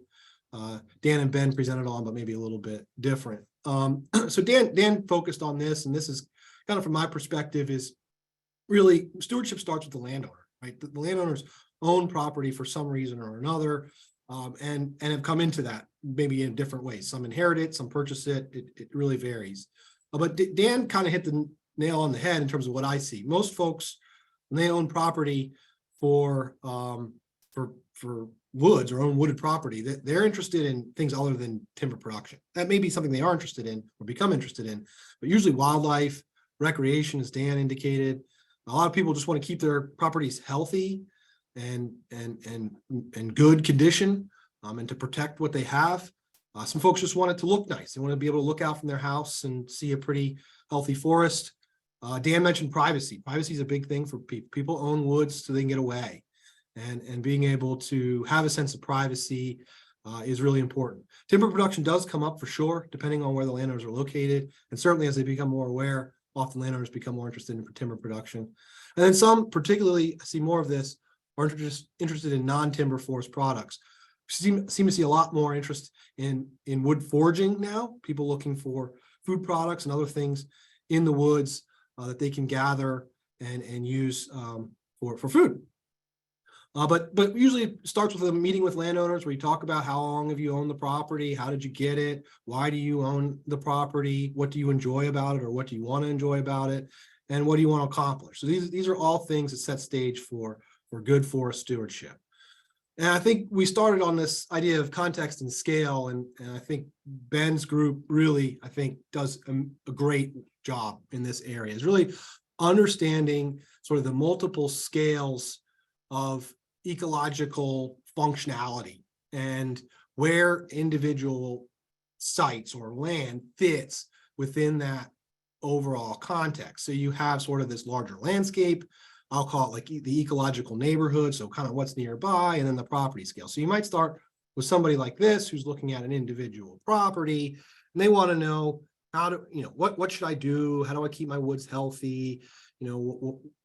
Dan and Ben presented on, but maybe a little bit different. So Dan focused on this, and this is kind of from my perspective is really stewardship starts with the landowner, right? The landowners own property for some reason or another, and have come into that maybe in different ways. Some inherit it, some purchase it. It really varies. But Dan kind of hit the nail on the head in terms of what I see. Most folks, when they own property for woods or own wooded property, that they're interested in things other than timber production. That may be something they are interested in or become interested in, but usually wildlife, recreation, as Dan indicated. A lot of people just want to keep their properties healthy and good condition, and to protect what they have. Some folks just want it to look nice. They want to be able to look out from their house and see a pretty healthy forest. Dan mentioned privacy. Privacy is a big thing for people. People own woods so they can get away. And being able to have a sense of privacy is really important. Timber production does come up for sure, depending on where the landowners are located. And certainly as they become more aware, often landowners become more interested in timber production. And then some, particularly, I see more of this, are interested in non-timber forest products. Seem to see a lot more interest in wood foraging now, people looking for food products and other things in the woods that they can gather and use for food. But usually it starts with a meeting with landowners where you talk about how long have you owned the property, how did you get it, why do you own the property, what do you enjoy about it, or what do you want to enjoy about it, and what do you want to accomplish. So these are all things that set stage for good forest stewardship. And I think we started on this idea of context and scale, and I think Ben's group really, I think, does a great job in this area. Is really understanding sort of the multiple scales of ecological functionality and where individual sites or land fits within that overall context. So you have sort of this larger landscape, I'll call it like the ecological neighborhood, so kind of what's nearby, and then the property scale. So you might start with somebody like this who's looking at an individual property, and they want to know how to, what should I do? How do I keep my woods healthy?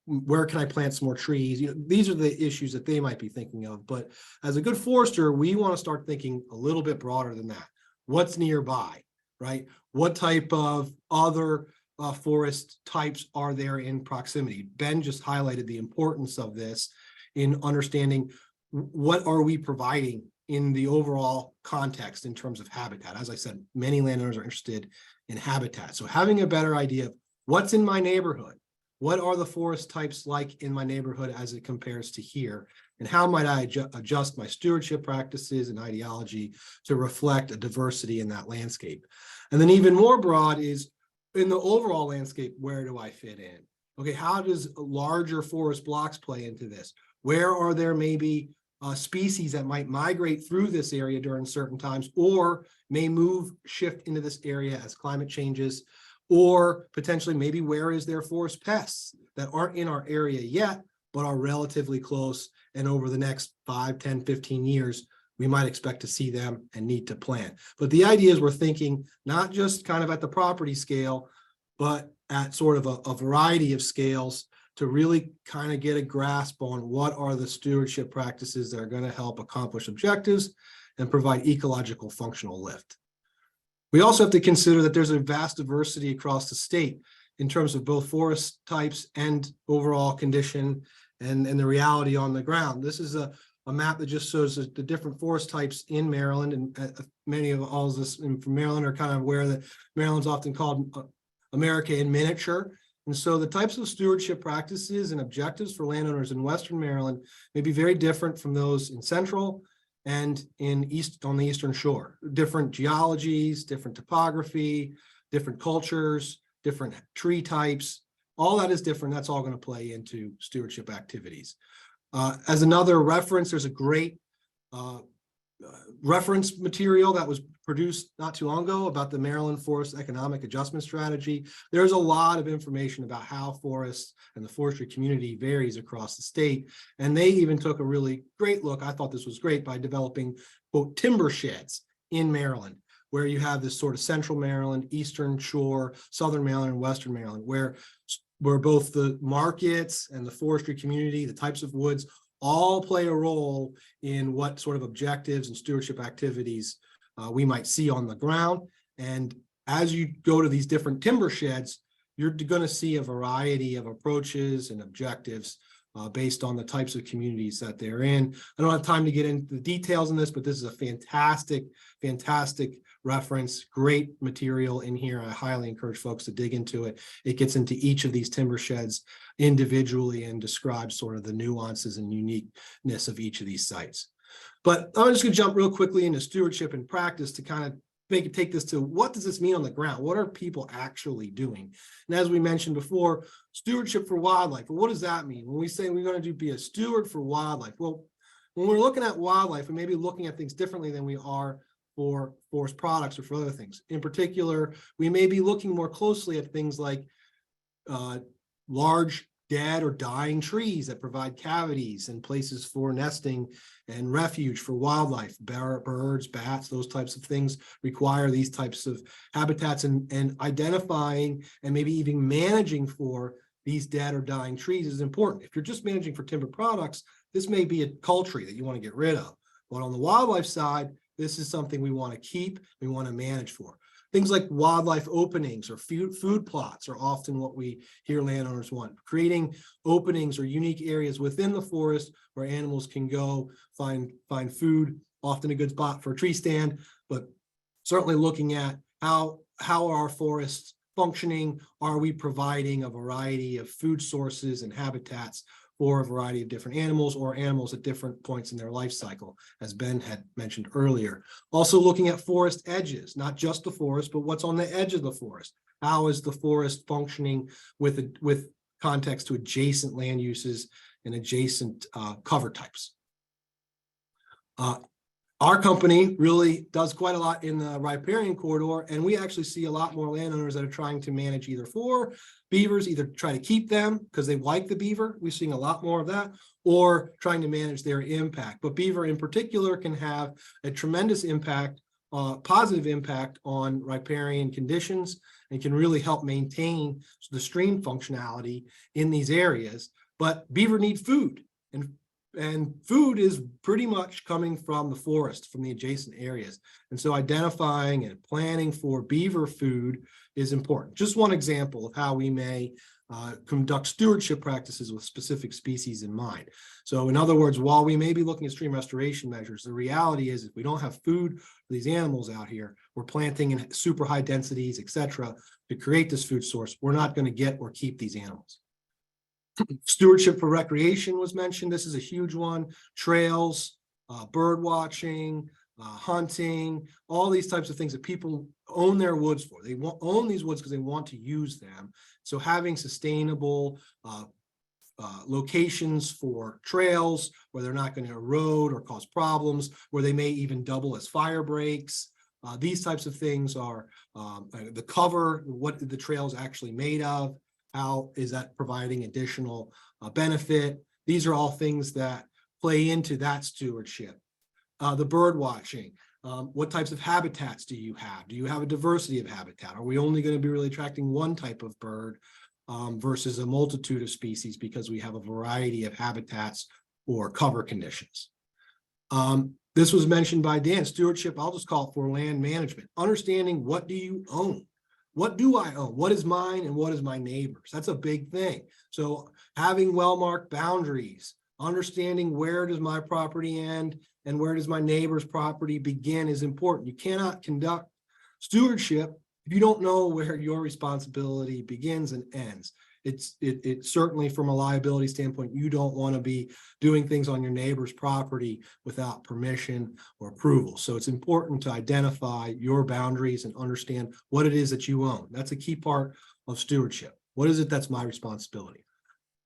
Where can I plant some more trees? These are the issues that they might be thinking of. But as a good forester, we want to start thinking a little bit broader than that. What's nearby, right? What type of other forest types are there in proximity? Ben just highlighted the importance of this in understanding what are we providing in the overall context in terms of habitat. As I said, many landowners are interested in habitat. So having a better idea of what's in my neighborhood, what are the forest types like in my neighborhood as it compares to here, and how might I adjust my stewardship practices and ideology to reflect a diversity in that landscape? And then even more broad is, in the overall landscape, where do I fit in? Okay, how does larger forest blocks play into this? Where are there maybe species that might migrate through this area during certain times, or may shift into this area as climate changes, or potentially maybe where is there forest pests that aren't in our area yet, but are relatively close, and over the next 5, 10, 15 years, we might expect to see them and need to plant. But the idea is we're thinking not just kind of at the property scale, but at sort of a variety of scales to really kind of get a grasp on what are the stewardship practices that are going to help accomplish objectives and provide ecological functional lift. We also have to consider that there's a vast diversity across the state in terms of both forest types and overall condition and the reality on the ground. This is a a map that just shows the different forest types in Maryland, and many of all of us from Maryland are kind of aware that Maryland's often called America in miniature. And so the types of stewardship practices and objectives for landowners in Western Maryland may be very different from those in Central and on the Eastern Shore. Different geologies, different topography, different cultures, different tree types. All that is different. That's all going to play into stewardship activities. As another reference, there's a great reference material that was produced not too long ago about the Maryland Forest Economic Adjustment Strategy. There's a lot of information about how forests and the forestry community varies across the state. And they even took a really great look, I thought this was great, by developing, quote, timber sheds in Maryland, where you have this sort of Central Maryland, Eastern Shore, Southern Maryland, and Western Maryland, where both the markets and the forestry community, the types of woods, all play a role in what sort of objectives and stewardship activities we might see on the ground. And as you go to these different timber sheds, you're going to see a variety of approaches and objectives based on the types of communities that they're in. I don't have time to get into the details in this, but this is a fantastic reference, great material in here. I highly encourage folks to dig into it. It gets into each of these timber sheds individually and describes sort of the nuances and uniqueness of each of these sites. But I'm just going to jump real quickly into stewardship and practice to kind of take this to what does this mean on the ground? What are people actually doing? And as we mentioned before, stewardship for wildlife. Well, what does that mean? When we say we're going to be a steward for wildlife, well, when we're looking at wildlife, we may be looking at things differently than we are for forest products or for other things. In particular, we may be looking more closely at things like large dead or dying trees that provide cavities and places for nesting and refuge for wildlife. Birds, bats, those types of things require these types of habitats, and identifying and maybe even managing for these dead or dying trees is important. If you're just managing for timber products, this may be a cull tree that you want to get rid of. But on the wildlife side, this is something we want to keep, we want to manage for. Things like wildlife openings or food plots are often what we hear landowners want. Creating openings or unique areas within the forest where animals can go find food, often a good spot for a tree stand, but certainly looking at how are our forests functioning? Are we providing a variety of food sources and habitats for a variety of different animals or animals at different points in their life cycle, as Ben had mentioned earlier. Also looking at forest edges, not just the forest, but what's on the edge of the forest. How is the forest functioning with context to adjacent land uses and adjacent cover types? Our company really does quite a lot in the riparian corridor, and we actually see a lot more landowners that are trying to manage either for beavers, either try to keep them because they like the beaver. We're seeing a lot more of that, or trying to manage their impact. But beaver in particular can have a tremendous impact, positive impact on riparian conditions, and can really help maintain the stream functionality in these areas. But beaver need food, and food is pretty much coming from the forest, from the adjacent areas. And so identifying and planning for beaver food is important. Just one example of how we may conduct stewardship practices with specific species in mind. So in other words, while we may be looking at stream restoration measures, the reality is if we don't have food for these animals out here, we're planting in super high densities, et cetera, to create this food source, we're not going to get or keep these animals. Stewardship for recreation was mentioned. This is a huge one. Trails, bird watching, hunting, all these types of things that people own their woods for. They own these woods because they want to use them. So having sustainable locations for trails where they're not going to erode or cause problems, where they may even double as fire breaks. These types of things are the cover, what the trail is actually made of. How is that providing additional benefit? These are all things that play into that stewardship. The bird watching, what types of habitats do you have? Do you have a diversity of habitat? Are we only going to be really attracting one type of bird versus a multitude of species because we have a variety of habitats or cover conditions? This was mentioned by Dan. Stewardship, I'll just call it for land management. Understanding what do you own? What do I own? What is mine and what is my neighbor's? That's a big thing. So having well-marked boundaries Understanding where does my property end and where does my neighbor's property begin is important. You cannot conduct stewardship if you don't know where your responsibility begins and ends. It's certainly from a liability standpoint, you don't want to be doing things on your neighbor's property without permission or approval. So it's important to identify your boundaries and understand what it is that you own. That's a key part of stewardship. What is it that's my responsibility?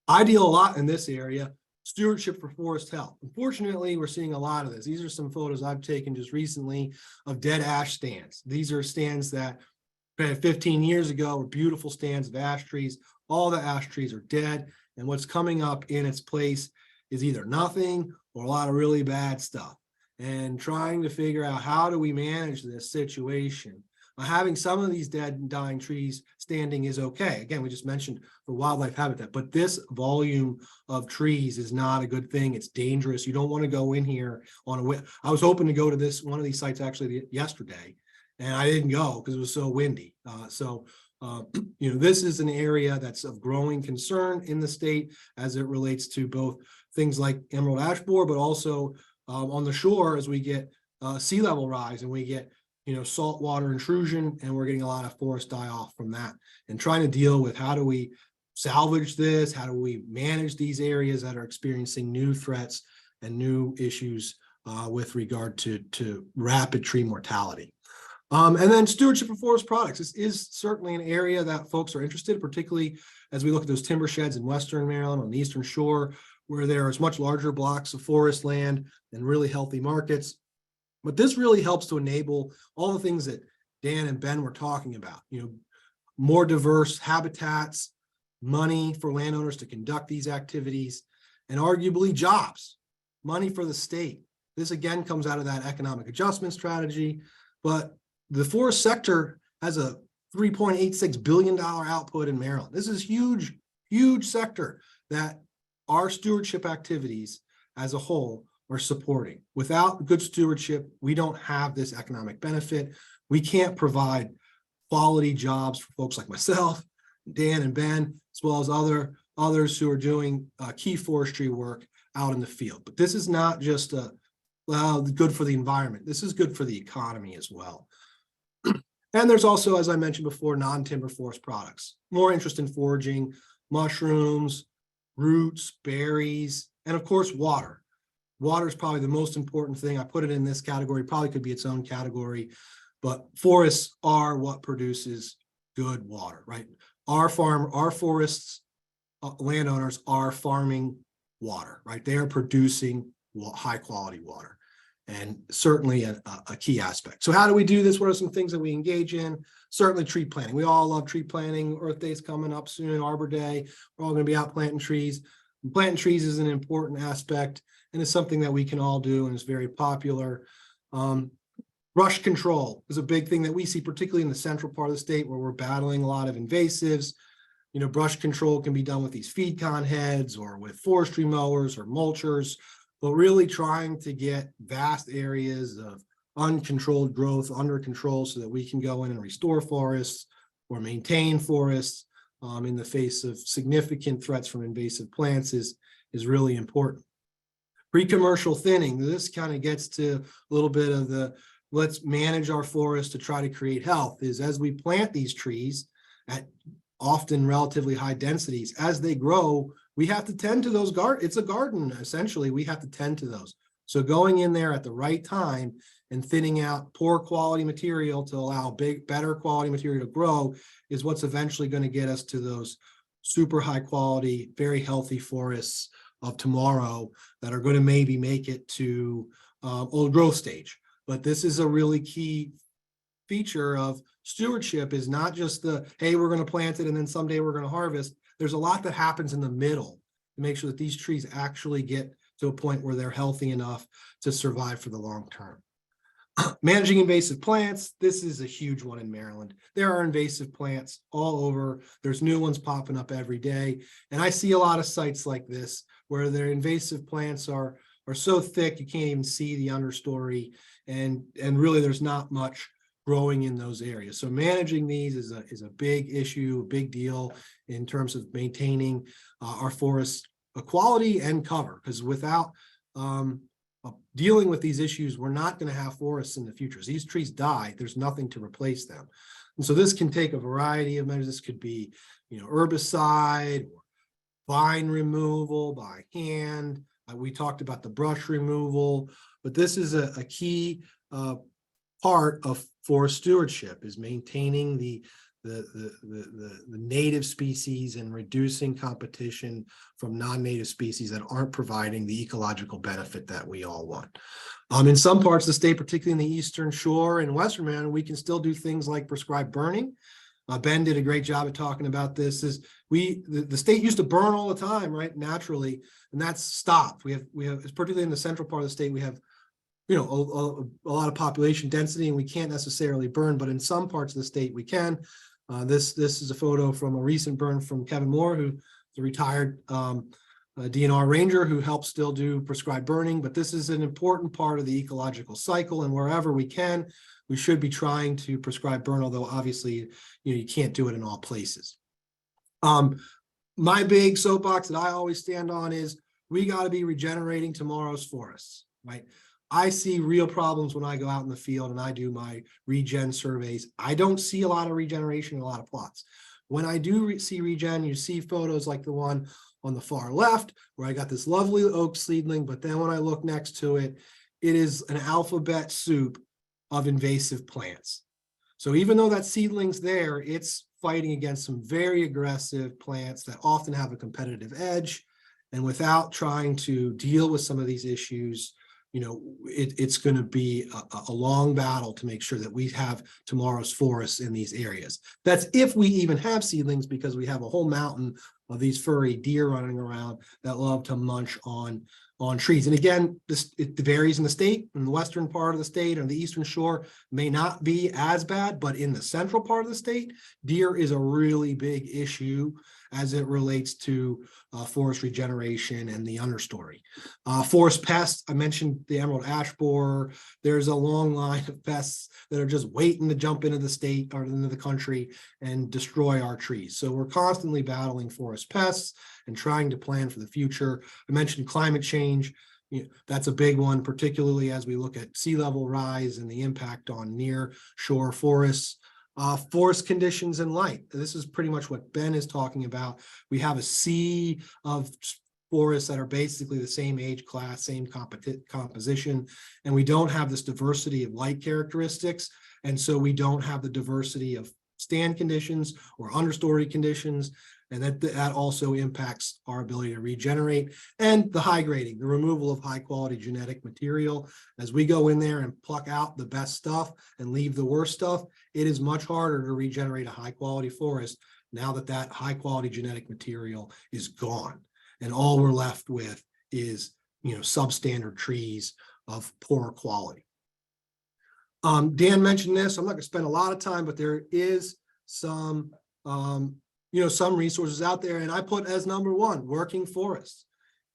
I deal a lot in this area, stewardship for forest health. Unfortunately, we're seeing a lot of this. These are some photos I've taken just recently of dead ash stands. These are stands that 15 years ago were beautiful stands of ash trees. All the ash trees are dead, and what's coming up in its place is either nothing or a lot of really bad stuff. And trying to figure out how do we manage this situation. Having some of these dead and dying trees standing is okay. Again, we just mentioned for wildlife habitat, but this volume of trees is not a good thing. It's dangerous. You don't want to go in here on a. I was hoping to go to one of these sites actually yesterday, and I didn't go because it was so windy. This is an area that's of growing concern in the state as it relates to both things like emerald ash borer, but also on the shore as we get sea level rise and we get saltwater intrusion, and we're getting a lot of forest die off from that, and trying to deal with how do we salvage this, how do we manage these areas that are experiencing new threats and new issues with regard to rapid tree mortality. And then stewardship of forest products. This is certainly an area that folks are interested, particularly as we look at those timber sheds in Western Maryland on the Eastern Shore, where there is much larger blocks of forest land and really healthy markets. But this really helps to enable all the things that Dan and Ben were talking about, more diverse habitats, money for landowners to conduct these activities, and arguably jobs, money for the state. This again comes out of that economic adjustment strategy, but the forest sector has a $3.86 billion output in Maryland. This is huge, huge sector that our stewardship activities as a whole are supporting. Without good stewardship, we don't have this economic benefit. We can't provide quality jobs for folks like myself, Dan and Ben, as well as others who are doing key forestry work out in the field. But this is not just good for the environment. This is good for the economy as well. And there's also, as I mentioned before, non-timber forest products. More interest in foraging, mushrooms, roots, berries, and of course, water. Water is probably the most important thing. I put it in this category, probably could be its own category, but forests are what produces good water, right? Our forests, landowners are farming water, right? They are producing high quality water, and certainly a key aspect. So how do we do this? What are some things that we engage in? Certainly tree planting. We all love tree planting. Earth Day's coming up soon, Arbor Day. We're all going to be out planting trees. And planting trees is an important aspect, and it's something that we can all do, and it's very popular. Brush control is a big thing that we see, particularly in the central part of the state where we're battling a lot of invasives. Brush control can be done with these feed con heads or with forestry mowers or mulchers, but really trying to get vast areas of uncontrolled growth under control so that we can go in and restore forests or maintain forests in the face of significant threats from invasive plants is really important. Pre-commercial thinning, this kind of gets to a little bit of the let's manage our forests to try to create health, is as we plant these trees at often relatively high densities, as they grow, we have to tend to those it's a garden, essentially. We have to tend to those. So going in there at the right time and thinning out poor quality material to allow better quality material to grow is what's eventually going to get us to those super high quality, very healthy forests of tomorrow that are going to maybe make it to old growth stage. But this is a really key feature of stewardship, is not just hey, we're going to plant it and then someday we're going to harvest. There's a lot that happens in the middle to make sure that these trees actually get to a point where they're healthy enough to survive for the long term. Managing invasive plants. This is a huge one in Maryland. There are invasive plants all over. There's new ones popping up every day. And I see a lot of sites like this where their invasive plants are so thick you can't even see the understory. And really there's not much growing in those areas. So managing these is a big issue, a big deal in terms of maintaining our forests quality and cover, because without dealing with these issues, we're not going to have forests in the future. As these trees die, there's nothing to replace them. And so this can take a variety of measures. This could be, herbicide, or vine removal by hand. We talked about the brush removal, but this is a key part of forest stewardship, is maintaining the native species and reducing competition from non-native species that aren't providing the ecological benefit that we all want. In some parts of the state, particularly in the Eastern Shore and Western Maryland, we can still do things like prescribed burning. Ben did a great job of talking about this. The state used to burn all the time, right, naturally, and that's stopped. We have, particularly in the central part of the state, we have a lot of population density, and we can't necessarily burn, but in some parts of the state we can. This is a photo from a recent burn from Kevin Moore, who's a retired DNR ranger who helps still do prescribed burning, but this is an important part of the ecological cycle, and wherever we can, we should be trying to prescribe burn, although obviously, you can't do it in all places. My big soapbox that I always stand on is we got to be regenerating tomorrow's forests, right? I see real problems when I go out in the field and I do my regen surveys. I don't see a lot of regeneration in a lot of plots. When I do see regen, you see photos like the one on the far left, where I got this lovely oak seedling, but then when I look next to it, it is an alphabet soup of invasive plants. So even though that seedling's there, it's fighting against some very aggressive plants that often have a competitive edge. And without trying to deal with some of these issues, it's going to be a long battle to make sure that we have tomorrow's forests in these areas. That's if we even have seedlings, because we have a whole mountain of these furry deer running around that love to munch on trees. And again, it varies in the state. In the western part of the state or the eastern shore may not be as bad, but in the central part of the state, deer is a really big issue as it relates to forest regeneration and the understory. Forest pests, I mentioned the emerald ash borer. There's a long line of pests that are just waiting to jump into the state or into the country and destroy our trees. So we're constantly battling forest pests and trying to plan for the future. I mentioned climate change. That's a big one, particularly as we look at sea level rise and the impact on near shore forests. Forest conditions and light. This is pretty much what Ben is talking about. We have a sea of forests that are basically the same age class, same composition, and we don't have this diversity of light characteristics. And so we don't have the diversity of stand conditions or understory conditions. And that also impacts our ability to regenerate. And the high grading, the removal of high quality genetic material. As we go in there and pluck out the best stuff and leave the worst stuff, it is much harder to regenerate a high quality forest now that that high quality genetic material is gone. And all we're left with is, substandard trees of poor quality. Dan mentioned this. I'm not going to spend a lot of time, but there is some some resources out there, and I put as number one, working forests.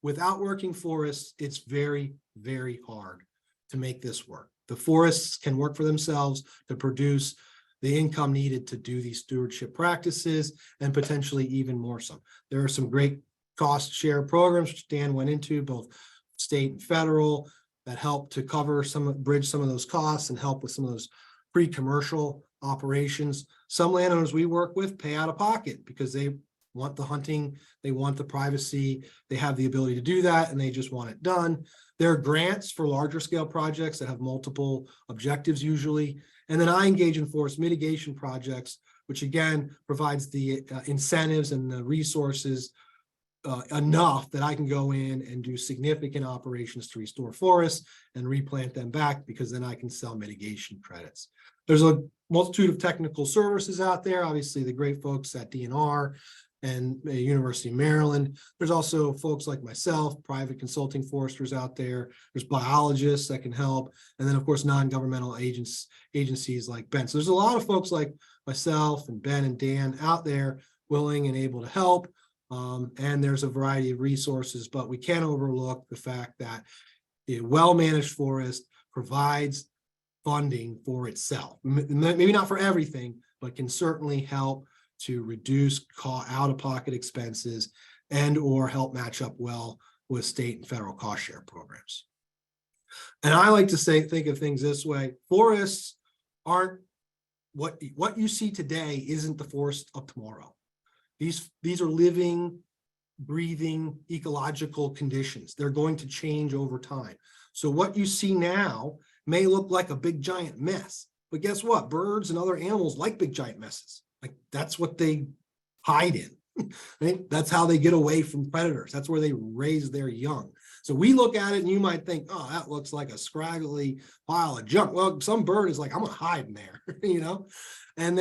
Without working forests, it's very, very hard to make this work. The forests can work for themselves to produce the income needed to do these stewardship practices, and potentially even more so. There are some great cost share programs, which Dan went into, both state and federal, that help to bridge some of those costs and help with some of those pre-commercial operations. Some landowners we work with pay out of pocket because they want the hunting, they want the privacy, they have the ability to do that, and they just want it done. There are grants for larger scale projects that have multiple objectives usually. And then I engage in forest mitigation projects, which again provides the incentives and the resources enough that I can go in and do significant operations to restore forests and replant them back, because then I can sell mitigation credits. There's a multitude of technical services out there. Obviously, the great folks at DNR and University of Maryland. There's also folks like myself, private consulting foresters out there. There's biologists that can help. And then, of course, non-governmental agencies like Ben. So there's a lot of folks like myself and Ben and Dan out there willing and able to help. And there's a variety of resources, but we can't overlook the fact that a well-managed forest provides funding for itself. Maybe not for everything, but can certainly help to reduce out-of-pocket expenses and or help match up well with state and federal cost share programs. And I like to think of things this way: forests aren't what you see today isn't the forest of tomorrow. These are living, breathing ecological conditions. They're going to change over time. So what you see now may look like a big giant mess, but guess what? Birds and other animals like big giant messes. Like that's what they hide in. Right? That's how they get away from predators. That's where they raise their young. So we look at it and you might think, oh, that looks like a scraggly pile of junk. Well, some bird is like, I'm gonna hide in there, you know? And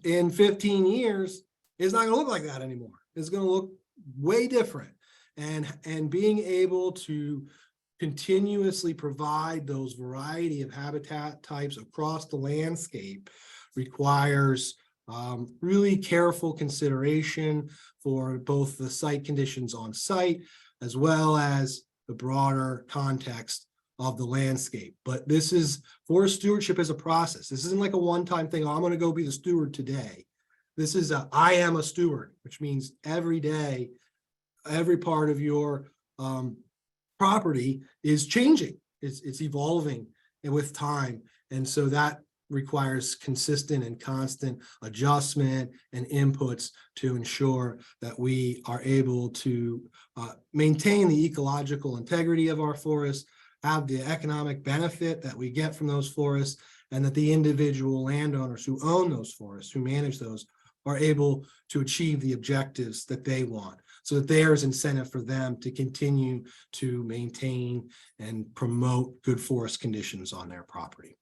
in 15 years, it's not gonna look like that anymore. It's gonna look way different. And being able to continuously provide those variety of habitat types across the landscape requires really careful consideration for both the site conditions on site as well as the broader context of the landscape. But this is forest stewardship as a process. This isn't like a one-time thing. Oh, I'm going to go be the steward today. This is I am a steward, which means every day, every part of your property is changing. It's evolving and with time. And so that requires consistent and constant adjustment and inputs to ensure that we are able to maintain the ecological integrity of our forests, have the economic benefit that we get from those forests, and that the individual landowners who own those forests, who manage those, are able to achieve the objectives that they want, so that there's incentive for them to continue to maintain and promote good forest conditions on their property.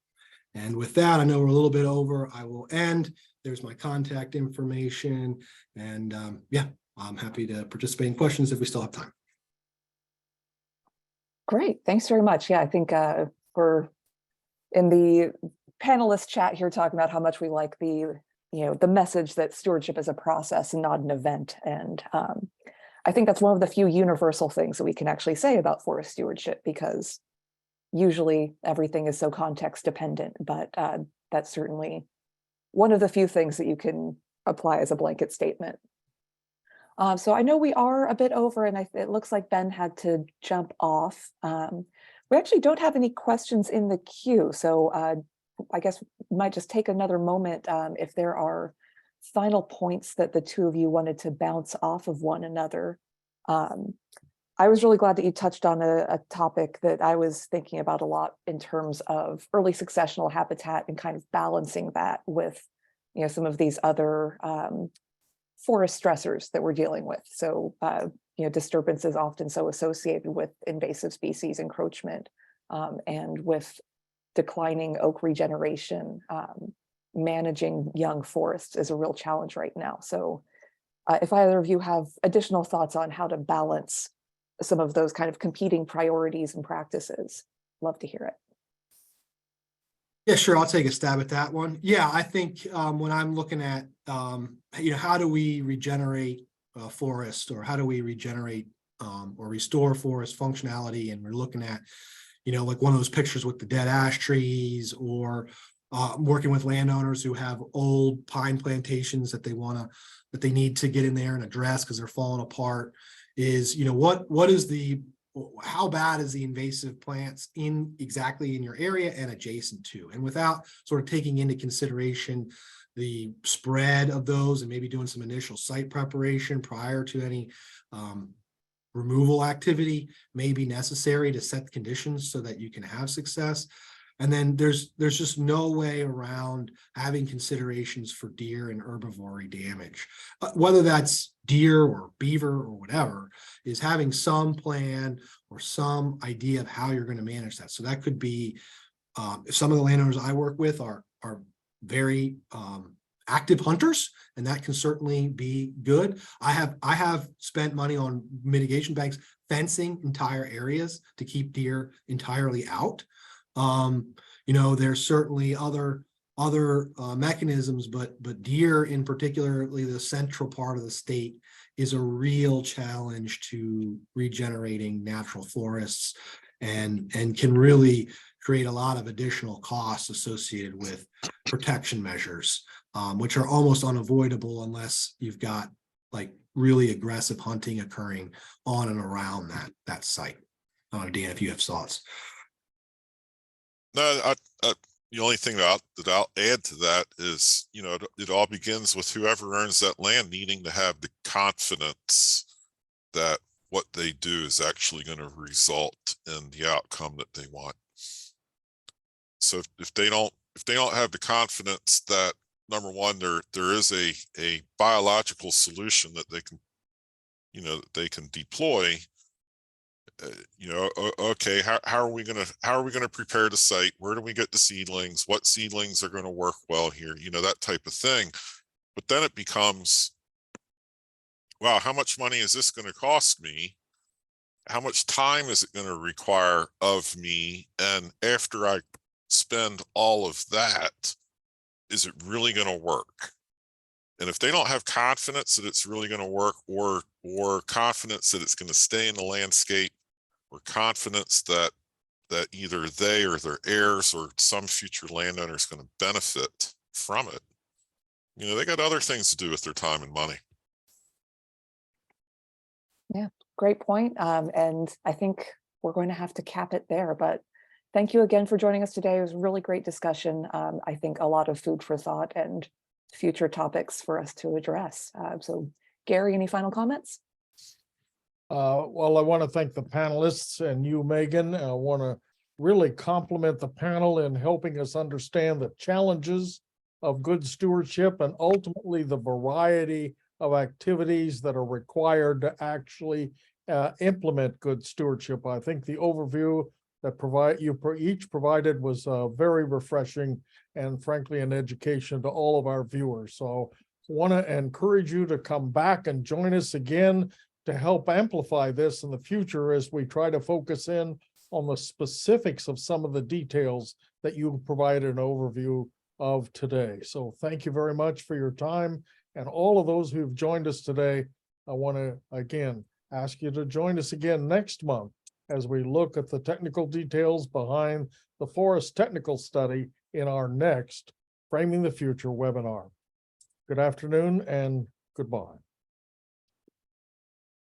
And with that, I know we're a little bit over. I will end. There's my contact information. And yeah, I'm happy to participate in questions if we still have time. Great. Thanks very much. Yeah, I think we're in the panelist chat here talking about how much we like the message that stewardship is a process and not an event. And I think that's one of the few universal things that we can actually say about forest stewardship, because usually everything is so context dependent, but that's certainly one of the few things that you can apply as a blanket statement. So I know we are a bit over, and it looks like Ben had to jump off. We actually don't have any questions in the queue, so I guess we might just take another moment if there are final points that the two of you wanted to bounce off of one another. I was really glad that you touched on a topic that I was thinking about a lot in terms of early successional habitat and kind of balancing that with, some of these other forest stressors that we're dealing with. So, disturbance is often so associated with invasive species encroachment and with declining oak regeneration. Managing young forests is a real challenge right now. So if either of you have additional thoughts on how to balance some of those kind of competing priorities and practices, love to hear it. Yeah, sure. I'll take a stab at that one. Yeah, I think when I'm looking at, how do we regenerate a forest, or how do we regenerate or restore forest functionality? And we're looking at, like one of those pictures with the dead ash trees, or working with landowners who have old pine plantations that they need to get in there and address because they're falling apart. Is, how bad is the invasive plants exactly in your area and adjacent to, and without sort of taking into consideration the spread of those, and maybe doing some initial site preparation prior to any removal activity may be necessary to set the conditions so that you can have success. And then there's just no way around having considerations for deer and herbivory damage, whether that's deer or beaver or whatever, is having some plan or some idea of how you're going to manage that. So that could be, some of the landowners I work with are very active hunters, and that can certainly be good. I have spent money on mitigation banks, fencing entire areas to keep deer entirely out. There's certainly other mechanisms, but deer in particularly the central part of the state is a real challenge to regenerating natural forests, and can really create a lot of additional costs associated with protection measures, which are almost unavoidable unless you've got like really aggressive hunting occurring on and around that site. Dan, if you have thoughts. No, the only thing that I'll add to that is, it all begins with whoever owns that land needing to have the confidence that what they do is actually going to result in the outcome that they want. So if they don't have the confidence that, number one, there is a biological solution that they can, that they can deploy, okay, how are we gonna prepare the site? Where do we get the seedlings? What seedlings are going to work well here? That type of thing. But then it becomes, wow, how much money is this going to cost me? How much time is it going to require of me? And after I spend all of that, is it really going to work? And if they don't have confidence that it's really going to work, or confidence that it's going to stay in the landscape, or confidence that either they or their heirs or some future landowner is going to benefit from it, they got other things to do with their time and money. Yeah, great point. And I think we're going to have to cap it there, but thank you again for joining us today. It was a really great discussion. I think a lot of food for thought and future topics for us to address. So Gary, any final comments? Well, I want to thank the panelists and you, Megan. I want to really compliment the panel in helping us understand the challenges of good stewardship and ultimately the variety of activities that are required to actually implement good stewardship. I think the overview that each provided was very refreshing and frankly an education to all of our viewers. So I want to encourage you to come back and join us again to help amplify this in the future as we try to focus in on the specifics of some of the details that you provided an overview of today. So thank you very much for your time, and all of those who've joined us today. I want to again ask you to join us again next month as we look at the technical details behind the forest technical study in our next Framing the Future webinar. Good afternoon and goodbye.